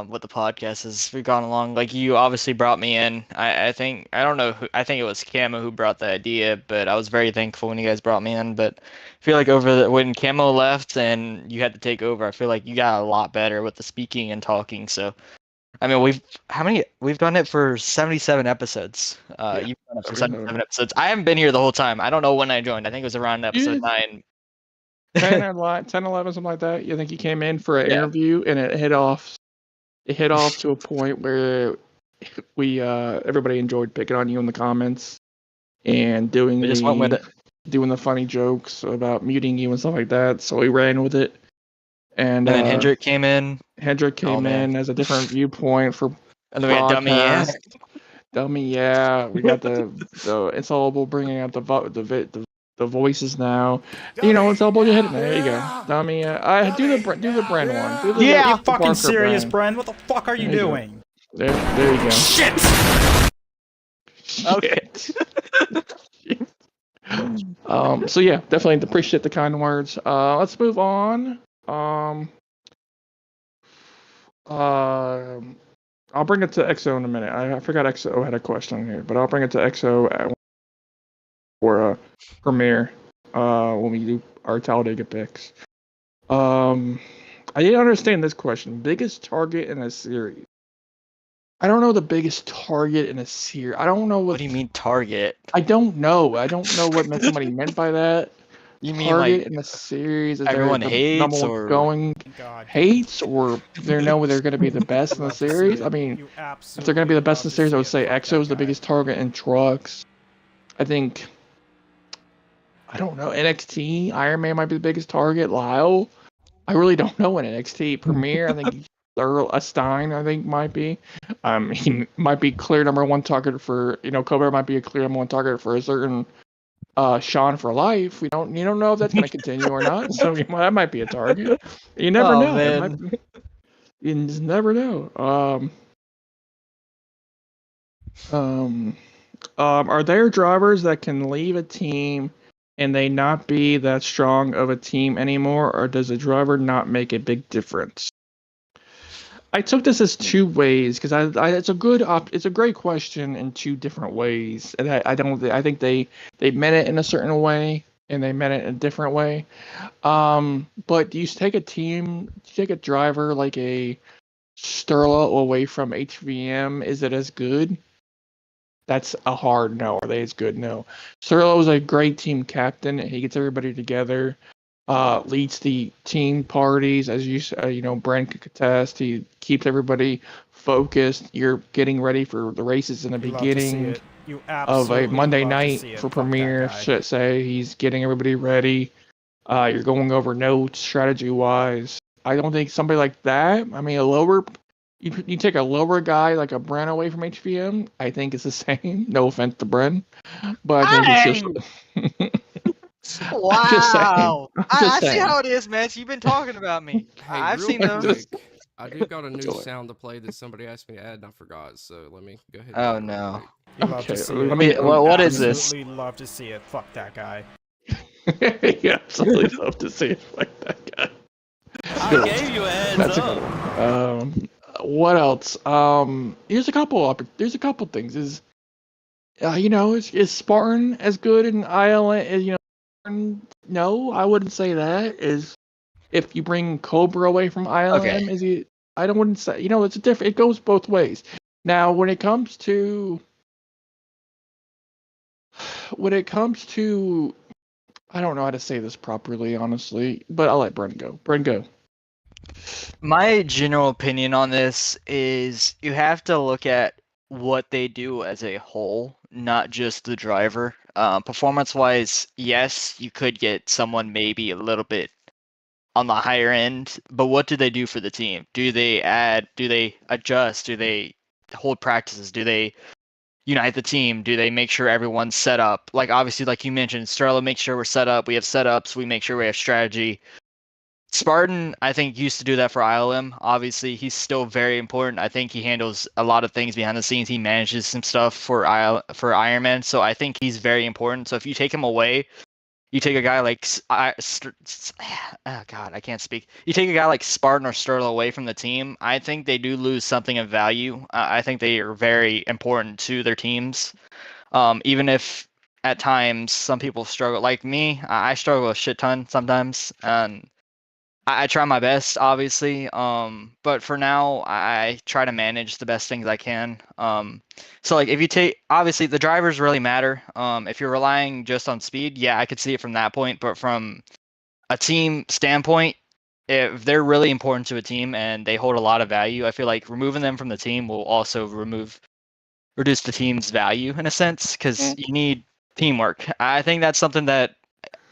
with the podcast as we've gone along. Like, you obviously brought me in. I think, I don't know who, I think it was Camo who brought the idea, but I was very thankful when you guys brought me in. But I feel like when Camo left and you had to take over, I feel like you got a lot better with the speaking and talking. So, I mean, we've done it for 77 episodes. You've done it for 77 episodes. I haven't been here the whole time. I don't know when I joined. I think it was around episode 9. 10 or 11, something like that. You think he came in for an interview, and it hit off to a point where we everybody enjoyed picking on you in the comments and doing the funny jokes about muting you and stuff like that. So we ran with it. And then Hendrick came in. In as a different viewpoint for. And then we had Dummy, yeah. We got the Insoluble bringing out the voices now. Insoluble, you hit it. There you go. Dummy, I do the Bren one. Yeah, fucking serious, Bren. What the fuck are you doing? There you go. Shit. Okay. So yeah, definitely appreciate the kind words. Let's move on. I'll bring it to EXO in a minute. I forgot EXO had a question here, but I'll bring it to EXO for premiere when we do our Talladega picks. I didn't understand this question. Biggest target in a series. I don't know the biggest target in a series. I don't know What do you mean target? I don't know. I don't know what somebody meant by that. You mean Target like in the series? Is everyone the number hates one or going God. hates, or they're going to be the best in the Love to see series? it. I mean, You if they're going to be the best in the series, I would say absolutely love to see it. EXO's the Fuck that biggest target in trucks. I think. I don't know. NXT, Iron Man might be the biggest target. Lyle, I really don't know in NXT. Premier, I think Earl Stein, I think might be. He might be clear number one target for Cobra might be a clear number one target for a certain Sean for life. You don't know if that's going to continue or not. So that might be a target. You never Oh, know. man. You just never know. Are there drivers that can leave a team and they not be that strong of a team anymore, or does a driver not make a big difference? I took this as two ways because it's a great question in two different ways, and I think they meant it in a certain way and they meant it in a different way. But do you take a driver like a Sterla away from HVM? Is it as good? That's a hard no. Are they as good? No. Sterlo is a great team captain. He gets everybody together, leads the team parties, as Brent could attest. He keeps everybody focused. You're getting ready for the races in the You love to see beginning it. You of a absolutely Monday love to night see it. for Fuck that Premiere. guy. Say he's getting everybody ready. You're going over notes strategy wise. I don't think somebody like that. I mean, you take a lower guy like a Bren away from HVM. I think it's the same. No offense to Bren, but I think it's just. I'm just saying. Wow. I'm just I see saying. how it is, man. You've been talking about me. Hey, I've real seen those. quick, I do got a new Go ahead. sound to play that somebody asked me to add and I forgot, so let me go ahead and Oh, do it real no. quick. You love to Okay, see let it. me. You What is this? absolutely love to see it. Fuck that guy. You absolutely love to see it like that guy. I gave you a heads That's a up. good one. What else? There's a couple things. Is Spartan as good in ILN? No, I wouldn't say that. Is if you bring Cobra away from Okay. ILM, is he? Wouldn't say. It's a different. It goes both ways. Now, when it comes to, I don't know how to say this properly, honestly, but I'll let Bren go. Bren, go. My general opinion on this is you have to look at what they do as a whole, not just the driver. Performance-wise, yes, you could get someone maybe a little bit on the higher end, but what do they do for the team? Do they add? Do they adjust? Do they hold practices? Do they unite the team? Do they make sure everyone's set up? Like obviously, like you mentioned, Sterling makes sure we're set up. We have setups. We make sure we have strategy. Spartan, I think, used to do that for ILM. Obviously, he's still very important. I think he handles a lot of things behind the scenes. He manages some stuff for Iron Man, so I think he's very important. So if you take him away, you take a guy like oh God, I can't speak. You take a guy like Spartan or Sterling away from the team. I think they do lose something of value. I think they are very important to their teams, even if at times some people struggle. Like me, I struggle a shit ton sometimes, and I try my best, obviously. But for now, I try to manage the best things I can. So like if you take obviously the drivers really matter. If you're relying just on speed, yeah, I could see it from that point. But from a team standpoint, if they're really important to a team and they hold a lot of value, I feel like removing them from the team will also reduce the team's value in a sense because you need teamwork. I think that's something that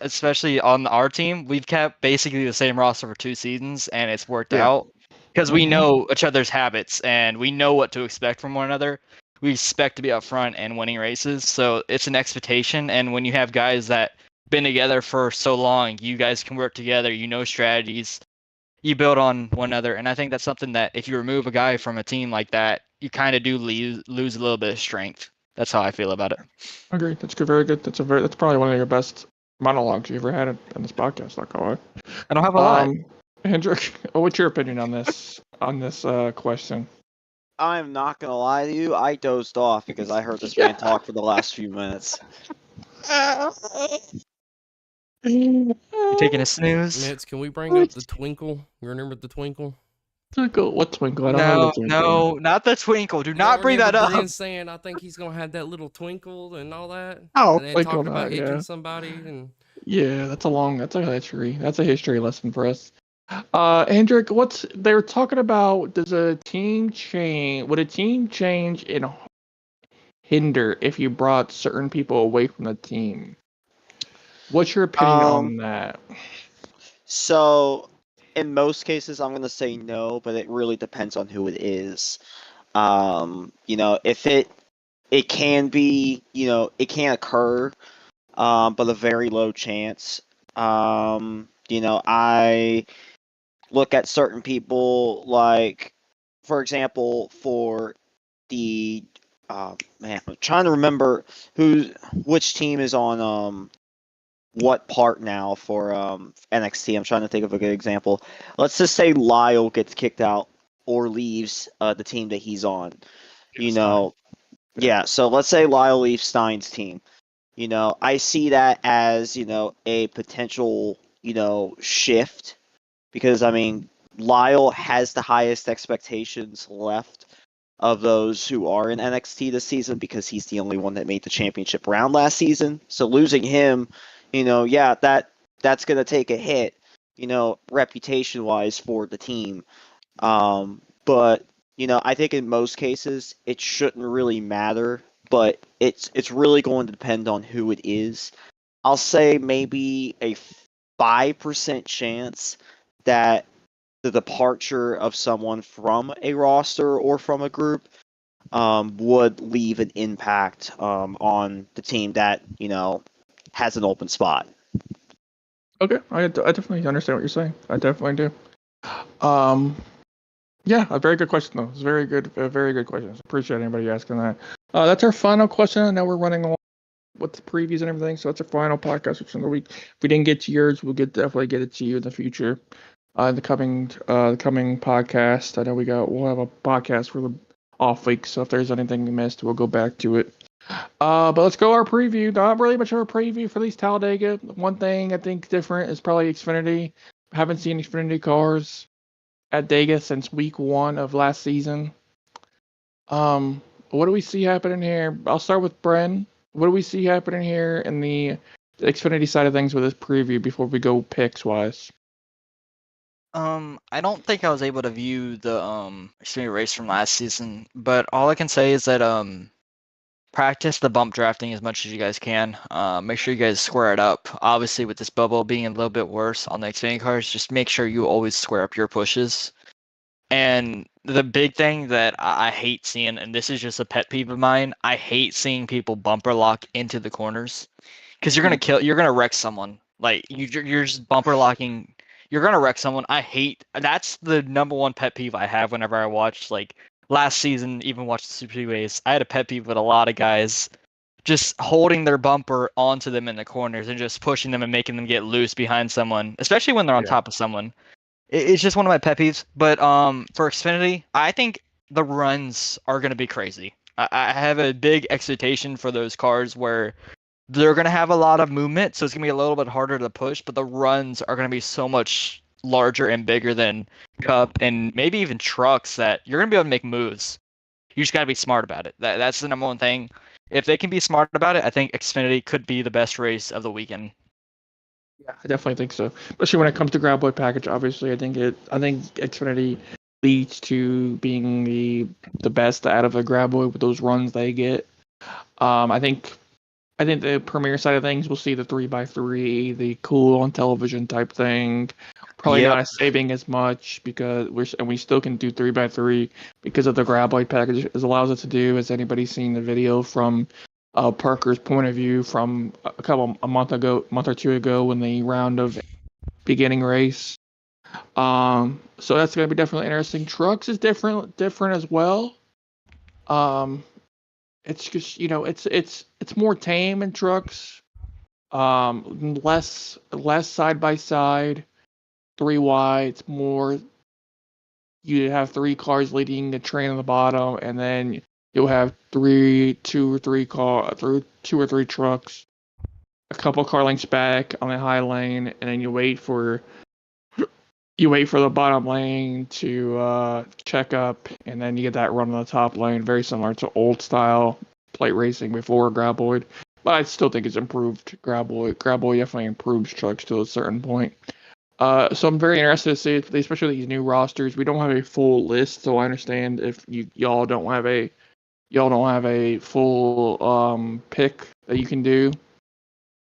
especially on our team, we've kept basically the same roster for 2 seasons, and it's worked Yeah. out because we Mhm. know each other's habits and we know what to expect from one another. We expect to be up front and winning races, so it's an expectation. And when you have guys that been together for so long, you guys can work together. You know strategies. You build on one another, and I think that's something that if you remove a guy from a team like that, you kind of do lose a little bit of strength. That's how I feel about it. Agree. That's good. Very good. That's probably one of your best monologues you ever had in this podcast. Not gonna lie. I don't have a lot. Hendrik, what's your opinion on this question? I'm not gonna lie to you. I dozed off because I heard this man talk for the last few minutes. You taking a snooze? Mitz, can we bring up the twinkle? You remember the twinkle? Twinkle? What twinkle? I don't have the No, twinkle. no, not the twinkle. Do You not don't bring that remember up. Brand saying, I think he's gonna have that little twinkle and all that, Oh, and then twinkle talking about not, hitting yeah. somebody and Yeah, that's a history. That's a history lesson for us. Hendrik, they were talking about? Would a team change and hinder if you brought certain people away from the team? What's your opinion on that? So, in most cases, I'm gonna say no, but it really depends on who it is. If it can be, it can occur, but a very low chance. I look at certain people like, for example, for the man, I'm trying to remember which team is on what part now for NXT. I'm trying to think of a good example. Let's just say Lyle gets kicked out or leaves the team that he's on. Yeah. So let's say Lyle leaves Stein's team. I see that as a potential shift because I mean Lyle has the highest expectations left of those who are in NXT this season because he's the only one that made the championship round last season. So losing him, yeah, that's gonna take a hit, reputation wise for the team. But I think in most cases it shouldn't really matter, but it's really going to depend on who it is. I'll say maybe a 5% chance that the departure of someone from a roster or from a group would leave an impact on the team that has an open spot. Okay, I definitely understand what you're saying. I definitely do. Yeah, a very good question though. It's a very good question. Appreciate anybody asking that. That's our final question. I know we're running along with the previews and everything, so that's our final podcast for the week. If we didn't get to yours, we'll definitely get it to you in the future. The coming podcast. I know we'll have a podcast for the off week, so if there's anything we missed, we'll go back to it. But let's go our preview. Not really much of a preview for these Talladega. One thing I think different is probably Xfinity. Haven't seen Xfinity cars at Dega since week 1 of last season. What do we see happening here? I'll start with Bren. What do we see happening here in the Xfinity side of things with this preview before we go picks wise? I don't think I was able to view the Xfinity race from last season, but all I can say is that practice the bump drafting as much as you guys can. Make sure you guys square it up. Obviously, with this bubble being a little bit worse on the Xfinity cars, just make sure you always square up your pushes. And the big thing that I hate seeing, and this is just a pet peeve of mine, I hate seeing people bumper lock into the corners because you're gonna wreck someone. Like you're just bumper locking, you're gonna wreck someone. That's the number one pet peeve I have whenever I watch like last season, even watch the Super Speedways. I had a pet peeve with a lot of guys just holding their bumper onto them in the corners and just pushing them and making them get loose behind someone, especially when they're on top of someone. It's just one of my pet peeves. But for Xfinity, I think the runs are going to be crazy. I have a big expectation for those cars where they're going to have a lot of movement, so it's going to be a little bit harder to push, but the runs are going to be so much larger and bigger than Cup and maybe even trucks that you're going to be able to make moves. You just got to be smart about it. That's the number one thing. If they can be smart about it, I think Xfinity could be the best race of the weekend. Yeah, I definitely think so. Especially when it comes to grab boy package. Obviously, I think Xfinity leads to being the best out of the grab boy with those runs they get. I think the premier side of things, we'll see the 3x3, the cool on television type thing. Probably Yep. not saving as much because we still can do 3x3 because of the grab light package. It allows us to do. Has anybody seen the video from Parker's point of view from a month or two ago when the round of beginning race? So that's gonna be definitely interesting. Trucks is different as well. It's just it's more tame in trucks. Less side by side, 3 wide. It's more you have 3 cars leading the train on the bottom, and then you'll have two or three trucks a couple car lengths back on the high lane, and then you wait for the bottom lane to check up, and then you get that run on the top lane, very similar to old style plate racing before Graboid. But I still think it's improved Graboid. Graboid definitely improves trucks to a certain point. So I'm very interested to see, especially these new rosters. We don't have a full list, so I understand if y'all don't have a full pick that you can do.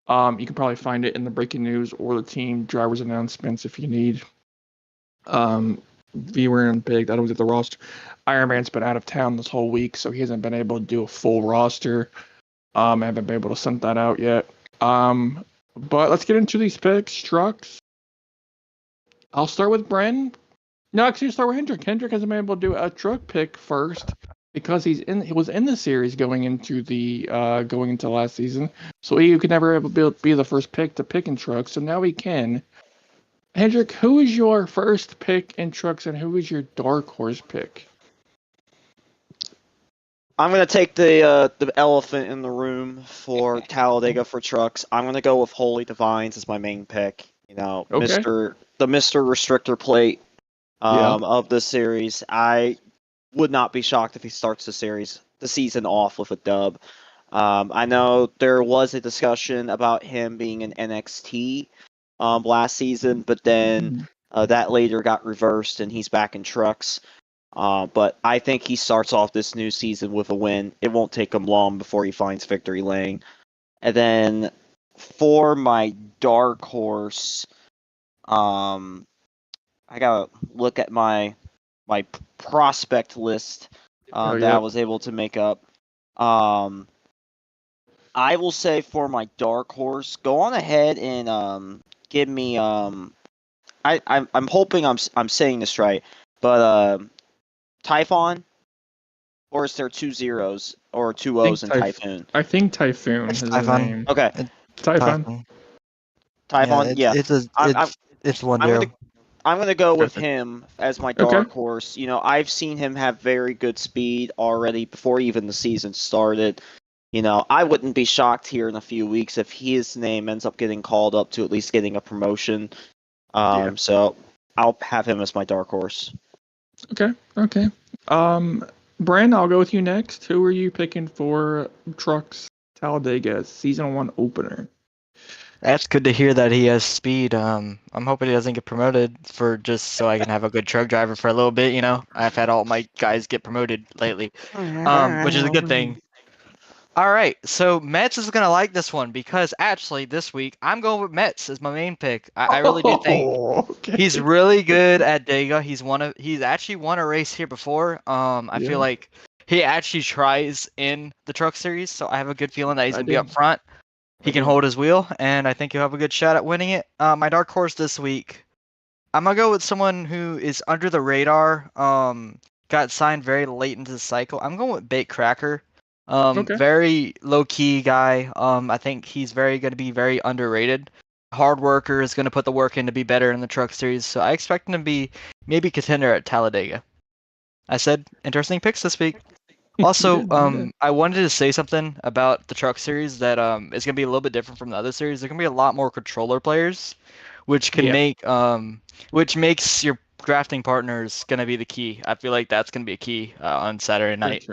You can probably find it in the breaking news or the team drivers announcements if you need. Viewer and big. I don't get the roster. Iron Man's been out of town this whole week, so he hasn't been able to do a full roster. I haven't been able to send that out yet. But let's get into these picks. Trucks. I'll start with Bren. No, actually, start with Hendrick. Hendrick hasn't been able to do a truck pick first because he was in the series going into last season, so he could never be the first pick to pick in trucks. So now he can. Hendrick, who is your first pick in trucks, and who is your dark horse pick? I'm gonna take the elephant in the room for Talladega for trucks. I'm gonna go with Holy Divines as my main pick. You know, Okay. Mr. Restrictor Plate of the series. I would not be shocked if he starts the season off with a dub. I know there was a discussion about him being in NXT last season, but then that later got reversed and he's back in trucks. But I think he starts off this new season with a win. It won't take him long before he finds victory lane. And then for my dark horse, I gotta look at my prospect list that I was able to make up. I will say for my dark horse, go on ahead and give me I'm hoping I'm saying this right, but Typhon, or is there 2 zeros or 2 O's in Typhoon? I think Typhoon It's is Typhon. his name. Okay, Typhon. Typhon, yeah. It's 1 0. I'm gonna go with him as my dark Okay. horse. You know, I've seen him have very good speed already before even the season started. You know, I wouldn't be shocked here in a few weeks if his name ends up getting called up to at least getting a promotion. So I'll have him as my dark horse. Okay. Bren, I'll go with you next. Who are you picking for Trucks Talladega Season 1 opener? That's good to hear that he has speed. I'm hoping he doesn't get promoted for just so I can have a good truck driver for a little bit. You know, I've had all my guys get promoted lately, which is a good thing. All right, so Mets is gonna like this one because actually this week I'm going with Mets as my main pick. I really do think he's really good at Dega. He's actually won a race here before. I feel like he actually tries in the truck series, so I have a good feeling that he's gonna be up front. He can hold his wheel, and I think he'll have a good shot at winning it. My dark horse this week, I'm gonna go with someone who is under the radar. Got signed very late into the cycle. I'm going with Bait Cracker. Very low key guy. I think he's going to be very underrated. Hard worker, is going to put the work in to be better in the truck series. So I expect him to be maybe contender at Talladega. I said interesting picks this week. Also, I wanted to say something about the truck series that is going to be a little bit different from the other series. There's going to be a lot more controller players, which can which makes your drafting partners going to be the key. I feel like that's going to be a key on Saturday night.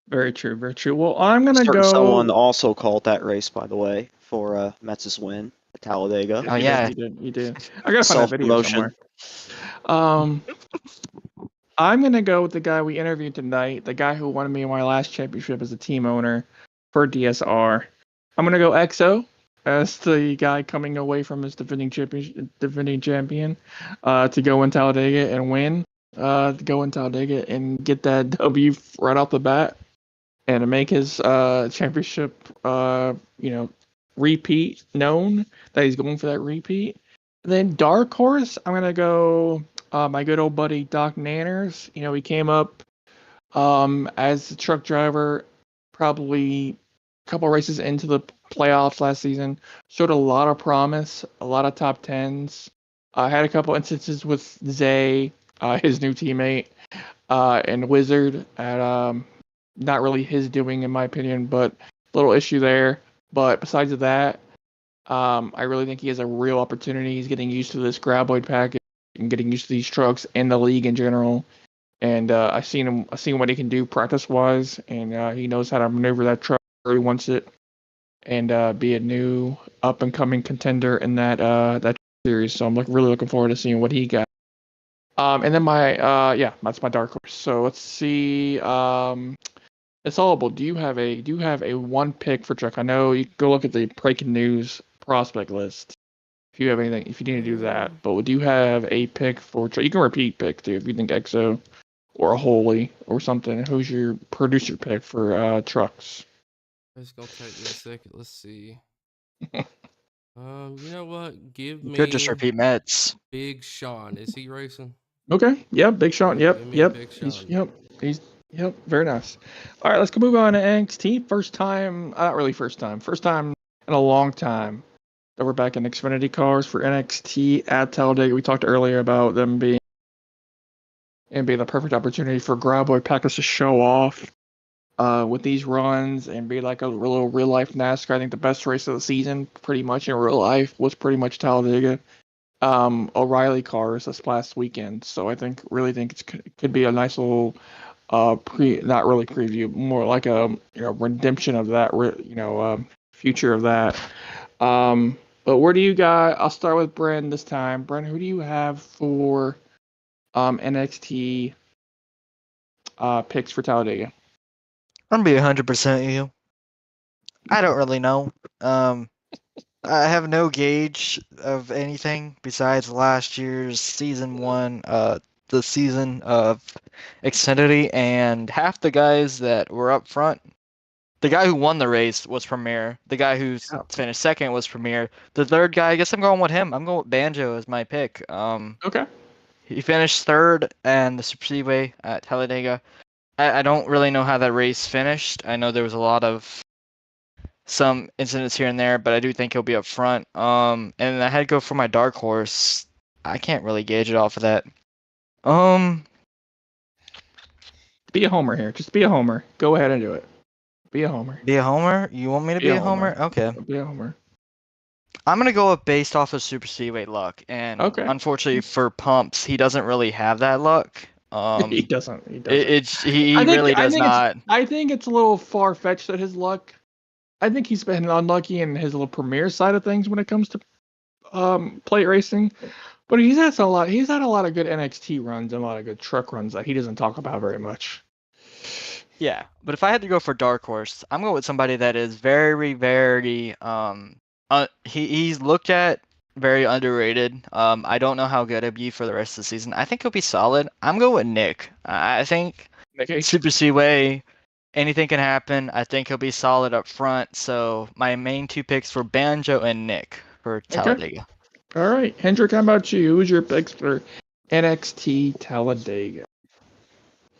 Very true. Well, I'm going to go... Someone also called that race, by the way, for Mets' win at Talladega. Oh, yeah. You did. I got to find that video somewhere. I'm going to go with the guy we interviewed tonight, the guy who won me my last championship as a team owner for DSR. I'm going to go EXO as the guy coming away from his defending champion to go in Talladega and win. To go in Talladega and get that W right off the bat and to make his championship, repeat known that he's going for that repeat. And then Dark Horse, I'm going to go... my good old buddy Doc Nanners. You know, he came up as a truck driver probably a couple races into the playoffs last season. Showed a lot of promise, a lot of top tens. Had a couple instances with Zay, his new teammate, and Wizard at not really his doing in my opinion, but little issue there. But besides that, I really think he has a real opportunity. He's getting used to this graboid package and getting used to these trucks and the league in general. And I've seen what he can do practice wise, and he knows how to maneuver that truck where he wants it, and be a new up and coming contender in that series. So I'm really looking forward to seeing what he got. And then that's my dark horse. So let's see. It's allable. Do you have a one pick for Chuck? I know you can go look at the breaking news prospect list if you have anything, if you need to do that. But do you have a pick for Chuck? You can repeat pick too if you think Exo or a Holy or something. Who's your producer pick for trucks? It's gonna take me a second. Let's see. You know what? Give You me could just repeat Mets. Big Sean. Is he racing? Okay. Yep. Big Sean. Yep. Give me Yep. Big He's, Sean. He's. Yep. Very nice. All right. Let's go move on to NXT. First time. Not really first time. First time in a long time that we're back in Xfinity cars for NXT at Talladega. We talked earlier about them being the perfect opportunity for Graboid Packers to show off with these runs and be like a little real life NASCAR. I think the best race of the season, pretty much in real life, was pretty much Talladega. O'Reilly cars this last weekend. So I really think it could be a nice little not really preview, more like a redemption of that, future of that. But where do you guys? I'll start with Bren this time. Bren, who do you have for NXT picks for Talladega? I'm gonna be 100% you. I don't really know. I have no gauge of anything besides last year's season 1, the season of Xfinity, and half the guys that were up front. The guy who won the race was Premier. The guy who finished second was Premier. The third guy, I guess I'm going with him. I'm going with Banjo as my pick. Okay. He finished third in the Super Speedway at Talladega. I don't really know how that race finished. I know there was a lot of some incidents here and there, but I do think he'll be up front. And I had to go for my dark horse. I can't really gauge it off of that. Be a homer here. Just be a homer. Go ahead and do it. Be a homer. Be a homer? You want me to be a homer? Okay. Be a homer. I'm gonna go up based off of Super Speedway luck, and Okay. unfortunately for Pumps, he doesn't really have that luck. He doesn't. He really does not. I think it's a little far fetched that his luck. I think he's been unlucky in his little premier side of things when it comes to plate racing, but he's had a lot of good NXT runs and a lot of good truck runs that he doesn't talk about very much. Yeah, but if I had to go for dark horse, I'm going with somebody that is very, very he's looked at very underrated. I don't know how good he'll be for the rest of the season. I think he'll be solid. I'm going with Nick. I think Super Speedway, anything can happen. I think he'll be solid up front. So my main two picks for Banjo and Nick for Talladega. Okay. All right, Hendrick, how about you? Who's your picks for NXT Talladega?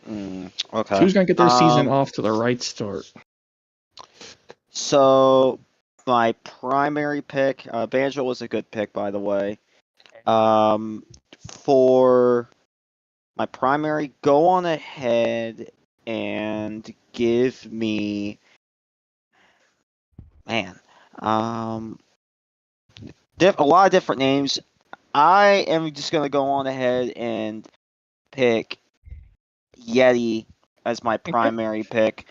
Okay. Who's gonna get their season off to the right start? So my primary pick, Banjo was a good pick, by the way. For my primary, go on ahead and give me, a lot of different names. I am just gonna go on ahead and pick Yeti as my primary pick.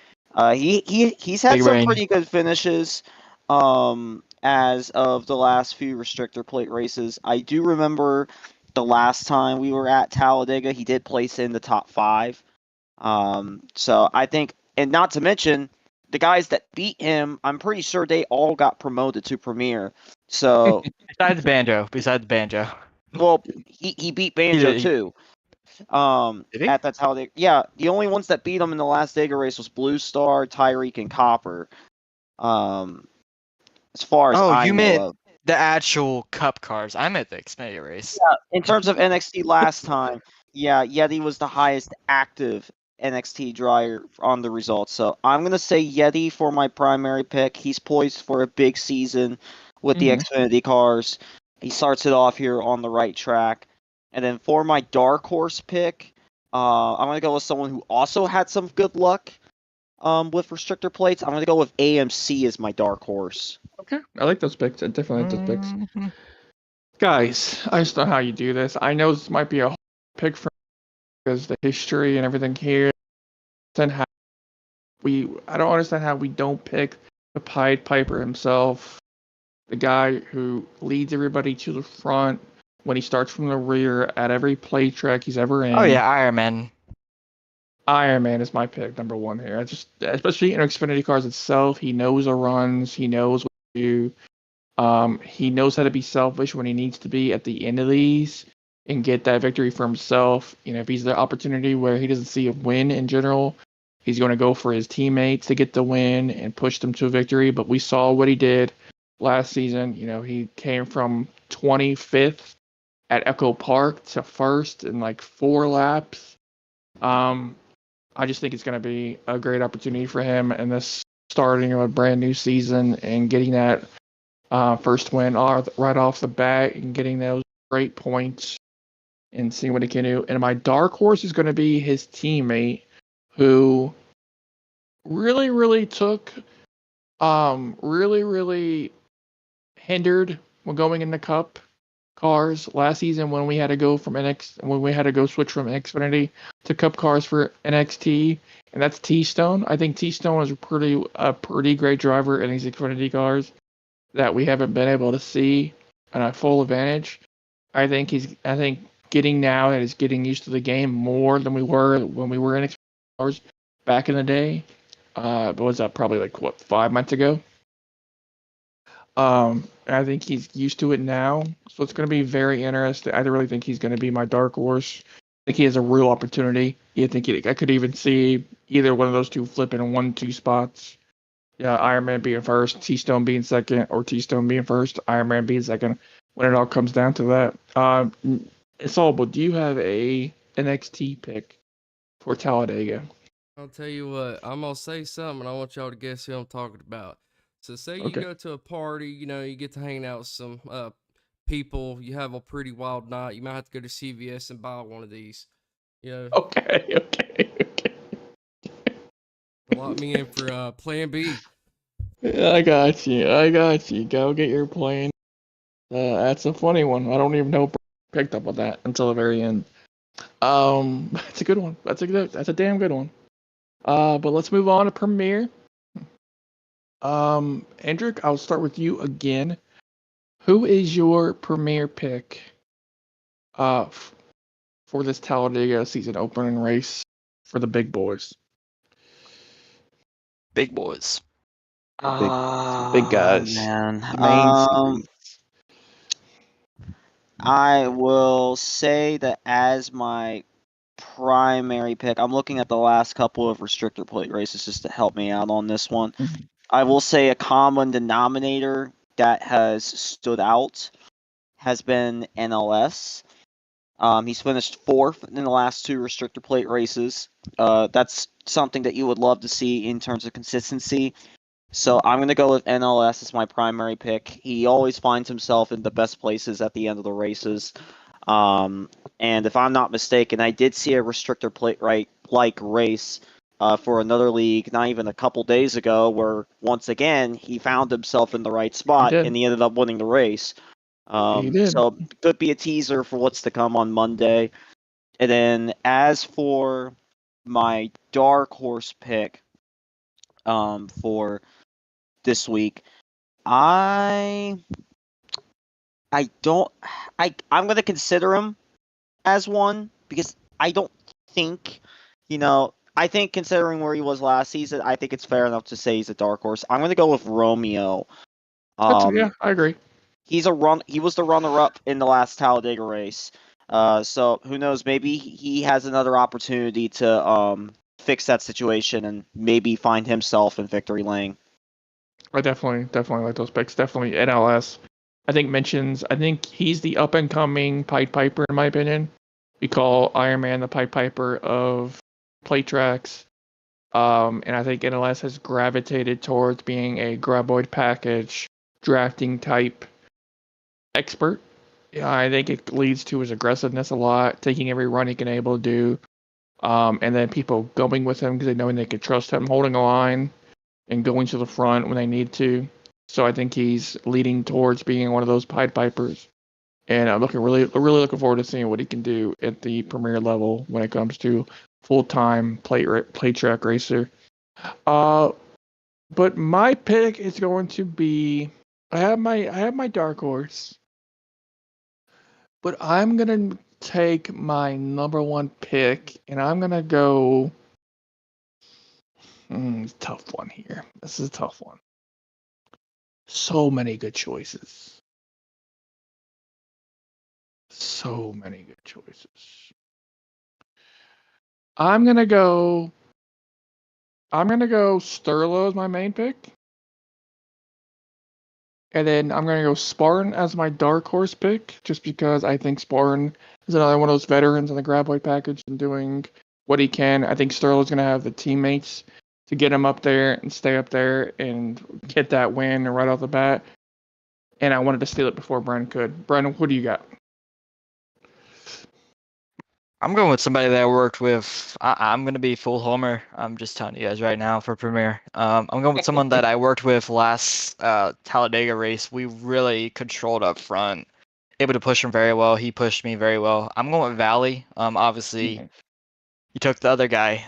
He's had some pretty good finishes as of the last few restrictor plate races. I do remember the last time we were at Talladega, he did place in the top 5. So I think, and not to mention the guys that beat him, I'm pretty sure they all got promoted to Premier. So besides Banjo. Well, he beat Banjo too. At that Talladega. Yeah, the only ones that beat him in the last Dega race was Blue Star, Tyreek, and Copper. As far as I you know meant of. the actual Cup cars. I meant the Xfinity race. Yeah, in terms of NXT last time, yeah, Yeti was the highest active NXT driver on the results. So I'm gonna say Yeti for my primary pick. He's poised for a big season with the Xfinity cars. He starts it off here on the right track. And then for my dark horse pick, I'm going to go with someone who also had some good luck with restrictor plates. I'm gonna go with AMC as my dark horse. Okay, I like those picks. I definitely like those picks. Mhm. Guys, I just know how you do this. I know this might be a hard pick for because the history and everything here. Then how I don't understand how we don't pick the Pied Piper himself, the guy who leads everybody to the front when he starts from the rear at every play track he's ever in. Oh yeah, Iron Man. Iron Man is my pick, number one here. I just, especially in Xfinity cars itself, he knows the runs, he knows what to do. He knows how to be selfish when he needs to be at the end of these and get that victory for himself. You know, if he's the opportunity where he doesn't see a win in general, he's going to go for his teammates to get the win and push them to a victory. But we saw what he did last season. You know, he came from 25th at Echo Park to first in like 4 laps. I just think it's going to be a great opportunity for him in this starting of a brand new season and getting that first win right off the bat and getting those great points and seeing what he can do. And my dark horse is going to be his teammate who really took, really hindered when going in the Cup cars last season when we had to go switch from Xfinity to Cup cars for NXT, and that's T-Stone. I think T-Stone is a pretty great driver in these Xfinity cars that we haven't been able to see on a full advantage. I think getting now that he's getting used to the game more than we were when we were in Xfinity cars back in the day. But was that probably like 5 months ago? And I think he's used to it now, so it's going to be very interesting. I really think he's going to be my dark horse. I think he has a real opportunity. I could even see either one of those two flipping in 1-2 spots. Yeah, Iron Man being first, T-Stone being second, or T-Stone being first, Iron Man being second. When it all comes down to that, it's all. But do you have a NXT pick for Talladega? I'll tell you what, I'm gonna say something, and I want y'all to guess who I'm talking about. So, say you Okay. go to a party, you get to hang out with some people. You have a pretty wild night. You might have to go to CVS and buy one of these. Okay. Lock me in for Plan B. I got you. Go get your plane. That's a funny one. I don't even know if I picked up on that until the very end. That's a good one. That's a damn good one. But let's move on to Premiere. Hendrik, I'll start with you again. Who is your Premiere pick for this Talladega season opening race for the big boys? Big boys. Big guys. Man. The main series. I will say that as my primary pick, I'm looking at the last couple of restrictor plate races just to help me out on this one. Mhm. I will say a common denominator that has stood out has been NLS. He's finished 4th in the last 2 restrictor plate races. That's something that you would love to see in terms of consistency. So I'm going to go with NLS as my primary pick. He always finds himself in the best places at the end of the races. And if I'm not mistaken, I did see a restrictor plate like race for another league not even a couple days ago where once again he found himself in the right spot did. and he ended up winning the race. He did. So could be a teaser for what's to come on Monday. And then as for my dark horse pick for this week, I'm gonna consider him as one because I don't think, I think considering where he was last season, I think it's fair enough to say he's a dark horse. I'm gonna go with Romeo. Yeah, I agree. He was the runner up in the last Talladega race. So who knows? Maybe he has another opportunity to fix that situation and maybe find himself in victory lane. I definitely like those picks. Definitely NLS. I think he's the up and coming Pied Piper in my opinion. We call Iron Man the Pied Piper of plate tracks. And I think NLS has gravitated towards being a graboid package drafting type expert. Yeah, I think it leads to his aggressiveness a lot, taking every run he can able to do. and then people going with him because they know they can trust him holding a line and going to the front when they need to. So I think he's leading towards being one of those Pied Pipers. And I'm really looking forward to seeing what he can do at the premier level when it comes to full-time plate track racer. But my pick is going to be I have my dark horse, but I'm gonna take my number one pick, and I'm gonna go. Tough one here. This is a tough one. So many good choices. So many good choices. I'm gonna go Sterlo as my main pick. And then I'm going to go Spartan as my dark horse pick, just because I think Spartan is another one of those veterans in the graboid package and doing what he can. I think Sterlo's going to have the teammates to get him up there and stay up there and get that win right off the bat. And I wanted to steal it before Brennan could. Brennan, what do you got? I'm going with somebody that I worked with. I'm going to be full homer. I'm just telling you guys right now for Premier. I'm going with someone that I worked with last Talladega race. We really controlled up front, able to push him very well. He pushed me very well. I'm going with Valley. Obviously, you took the other guy.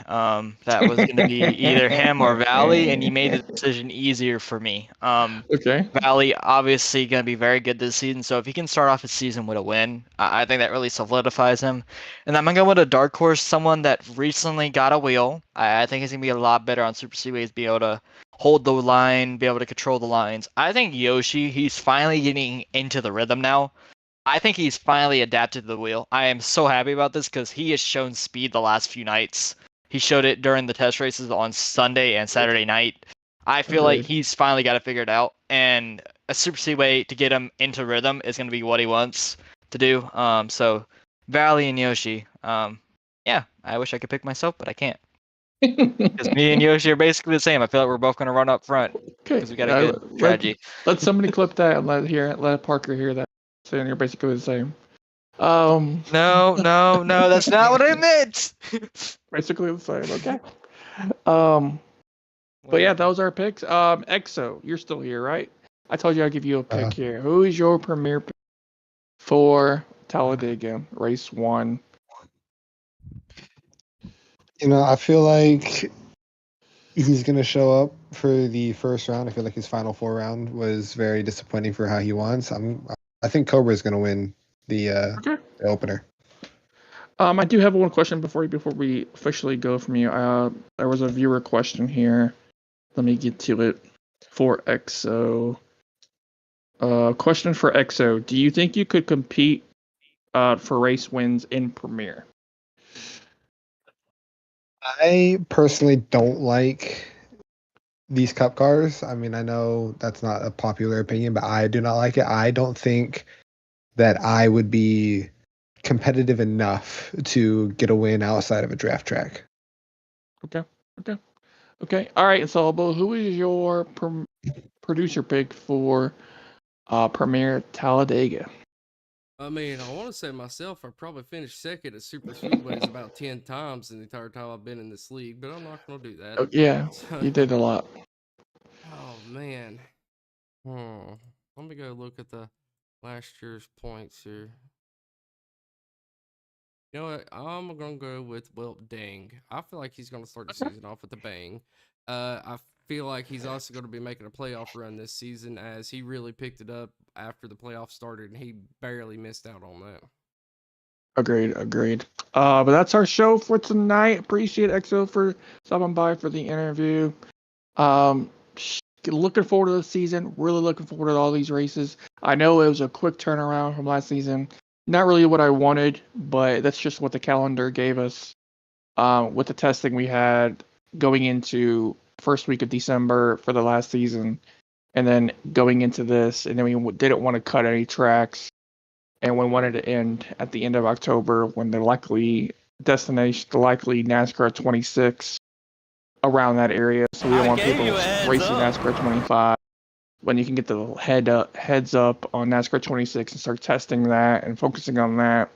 That was going to be either him or Valley, and you made the decision easier for me. Okay. Valley obviously going to be very good this season, so if he can start off his season with a win, I think that really solidifies him. And I'm going to go with a dark horse, someone that recently got a wheel. I think he's going to be a lot better on Super Speedways, be able to hold the line, be able to control the lines. I think Yoshi, he's finally getting into the rhythm now. I think he's finally adapted to the wheel. I am so happy about this because he has shown speed the last few nights. He showed it during the test races on Sunday and Saturday night. I feel like he's finally got it figured out, and a Super Speedway to get him into rhythm is going to be what he wants to do. So Valley and Yoshi. Yeah, I wish I could pick myself, but I can't. Because me and Yoshi are basically the same. I feel like we're both going to run up front because we got a good strategy. Let somebody clip that and let Parker hear that. Saying you're basically the same. No, that's not what I meant. Basically the same. Okay. But yeah, those are our picks. EXO, you're still here, right? I told you I'd give you a pick here. Who is your premier pick for Talladega Race 1? I feel like he's going to show up for the first round. I feel like his final 4 round was very disappointing for how he wants. I think Cobra is going to win the opener. I do have one question before we officially go from you. There was a viewer question here. Let me get to it for EXO. Question for EXO: do you think you could compete for race wins in Premier? I personally don't like these cup cars. I mean, I know that's not a popular opinion, but I do not like it. I don't think that I would be competitive enough to get a win outside of a draft track. Okay. All right. So, who is your producer pick for Premier Talladega? I mean, I want to say myself, I probably finished second at Super Speedways about 10 times in the entire time I've been in this league, but I'm not going to do that. Oh, yeah, you did a lot. Oh, man. Let me go look at the last year's points here. You know what? I'm going to go with, dang. I feel like he's going to start the season off with a bang. I feel like he's also going to be making a playoff run this season, as he really picked it up after the playoffs started, and he barely missed out on that. Agreed. But that's our show for tonight. Appreciate EXO for stopping by for the interview. Looking forward to the season. Really looking forward to all these races. I know it was a quick turnaround from last season. Not really what I wanted, but that's just what the calendar gave us. With the testing we had going into first week of December for the last season, and then going into this, and then we didn't want to cut any tracks, and we wanted to end at the end of October when the likely NASCAR 26 around that area. So we don't want people racing NASCAR 25 when you can get the heads up on NASCAR 26 and start testing that and focusing on that.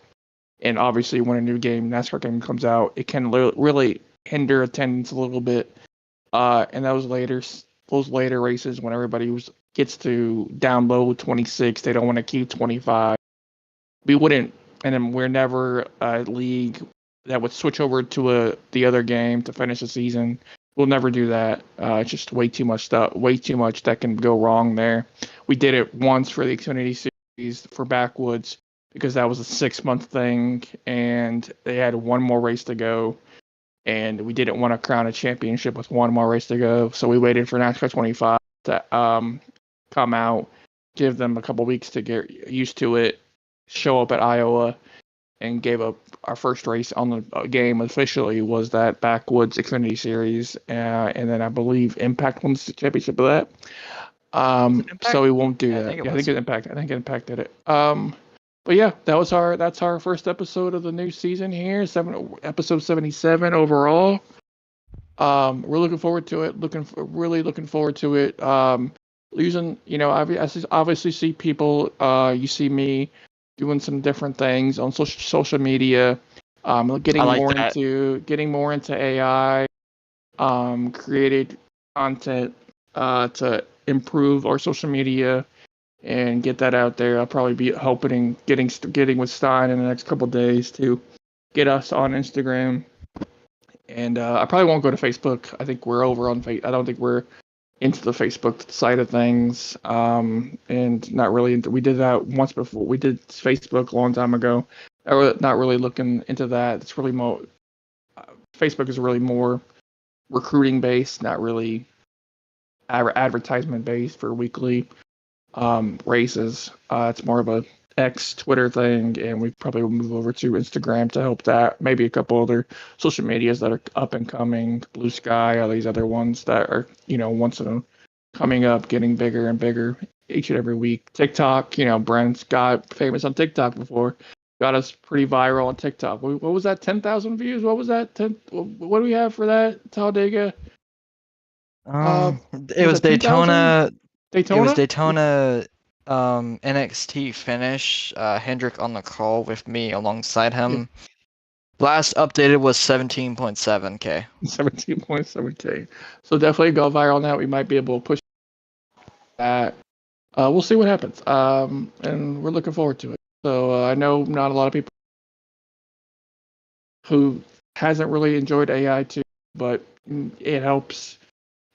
And obviously, when a new NASCAR game comes out, it can really hinder attendance a little bit. And those later races, when everybody gets to down low 26, they don't want to keep 25. We wouldn't, and then we're never a league that would switch over to the other game to finish the season. We'll never do that. It's just way too much stuff, way too much that can go wrong there. We did it once for the Xfinity Series for Backwoods because that was a 6-month thing, and they had one more race to go, and we didn't want to crown a championship with one more race to go, so we waited for NASCAR 25 to come out, give them a couple weeks to get used to it, show up at Iowa, and gave up our first race on the game officially was that Backwoods Xfinity Series, and then I believe Impact won the championship of that. So we won't do that. I think Impact did it. But yeah, that's our first episode of the new season here, episode 77 overall. We're looking forward to it. Really looking forward to it. I obviously see people. You see me doing some different things on social media. Getting more into AI. Created content to improve our social media and get that out there. I'll probably be getting with Stein in the next couple of days to get us on Instagram. And I probably won't go to Facebook. I think we're over on Facebook. I don't think we're into the Facebook side of things. And not really we did that once before. We did Facebook a long time ago. Not really looking into that. It's really more Facebook is really more recruiting based, not really advertisement based for weekly races. It's more of a Twitter thing, and we probably will move over to Instagram to help that. Maybe a couple other social medias that are up and coming, Blue Sky, all these other ones that are, once in a coming up, getting bigger and bigger each and every week. TikTok, Brent's got famous on TikTok before, got us pretty viral on TikTok. What was that? 10,000 views? What was that? What do we have for that? Talladega? It was Daytona. It was Daytona. Daytona. NXT finish. Hendrick on the call with me alongside him. Last updated was 17.7K. 17.7K. So definitely go viral on that. We might be able to push that. We'll see what happens. And we're looking forward to it. So I know not a lot of people who hasn't really enjoyed AI too, but it helps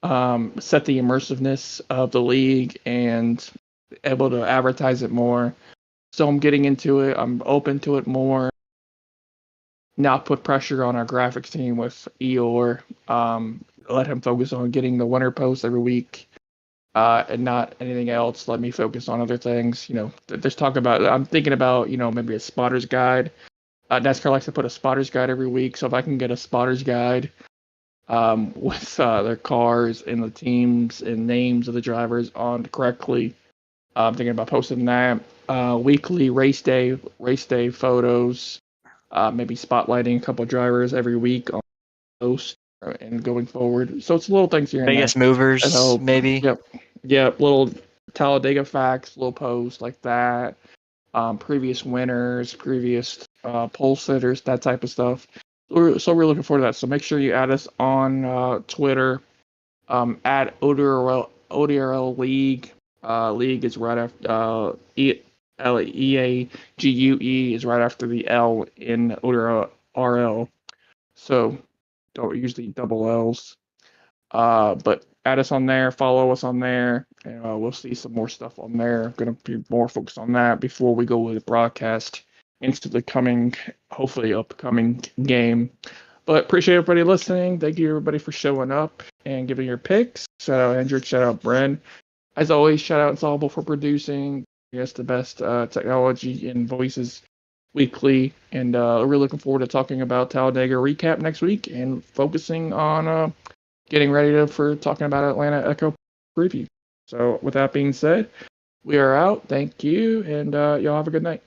set the immersiveness of the league and able to advertise it more. So I'm getting into it. I'm open to it more. Not put pressure on our graphics team with Eeyore. Let him focus on getting the winter post every week, and not anything else. Let me focus on other things. There's talk about. I'm thinking about maybe a spotter's guide. NASCAR likes to put a spotter's guide every week, so if I can get a spotter's guide with their cars and the teams and names of the drivers on correctly, I'm thinking about posting that. Weekly race day photos. Maybe spotlighting a couple of drivers every week on post and going forward. So it's little things here and Biggest movers, maybe. Yep. Little Talladega facts, little posts like that. Previous winners, previous pole sitters, that type of stuff. So we're looking forward to that. So make sure you add us on Twitter at ODRL League. League is right after LEAGUE is right after the L in ODRL. So don't usually double L's. But add us on there, follow us on there, and we'll see some more stuff on there. I'm going to be more focused on that before we go with the broadcast into the hopefully upcoming game. But appreciate everybody listening. Thank you everybody for showing up and giving your picks. Shout out Hendrick, shout out Bren. As always, shout out Ensemble for producing. Yes, the best technology and voices weekly. And we're looking forward to talking about Talladega recap next week and focusing on getting ready for talking about Atlanta Echo preview. So with that being said, we are out. Thank you, and y'all have a good night.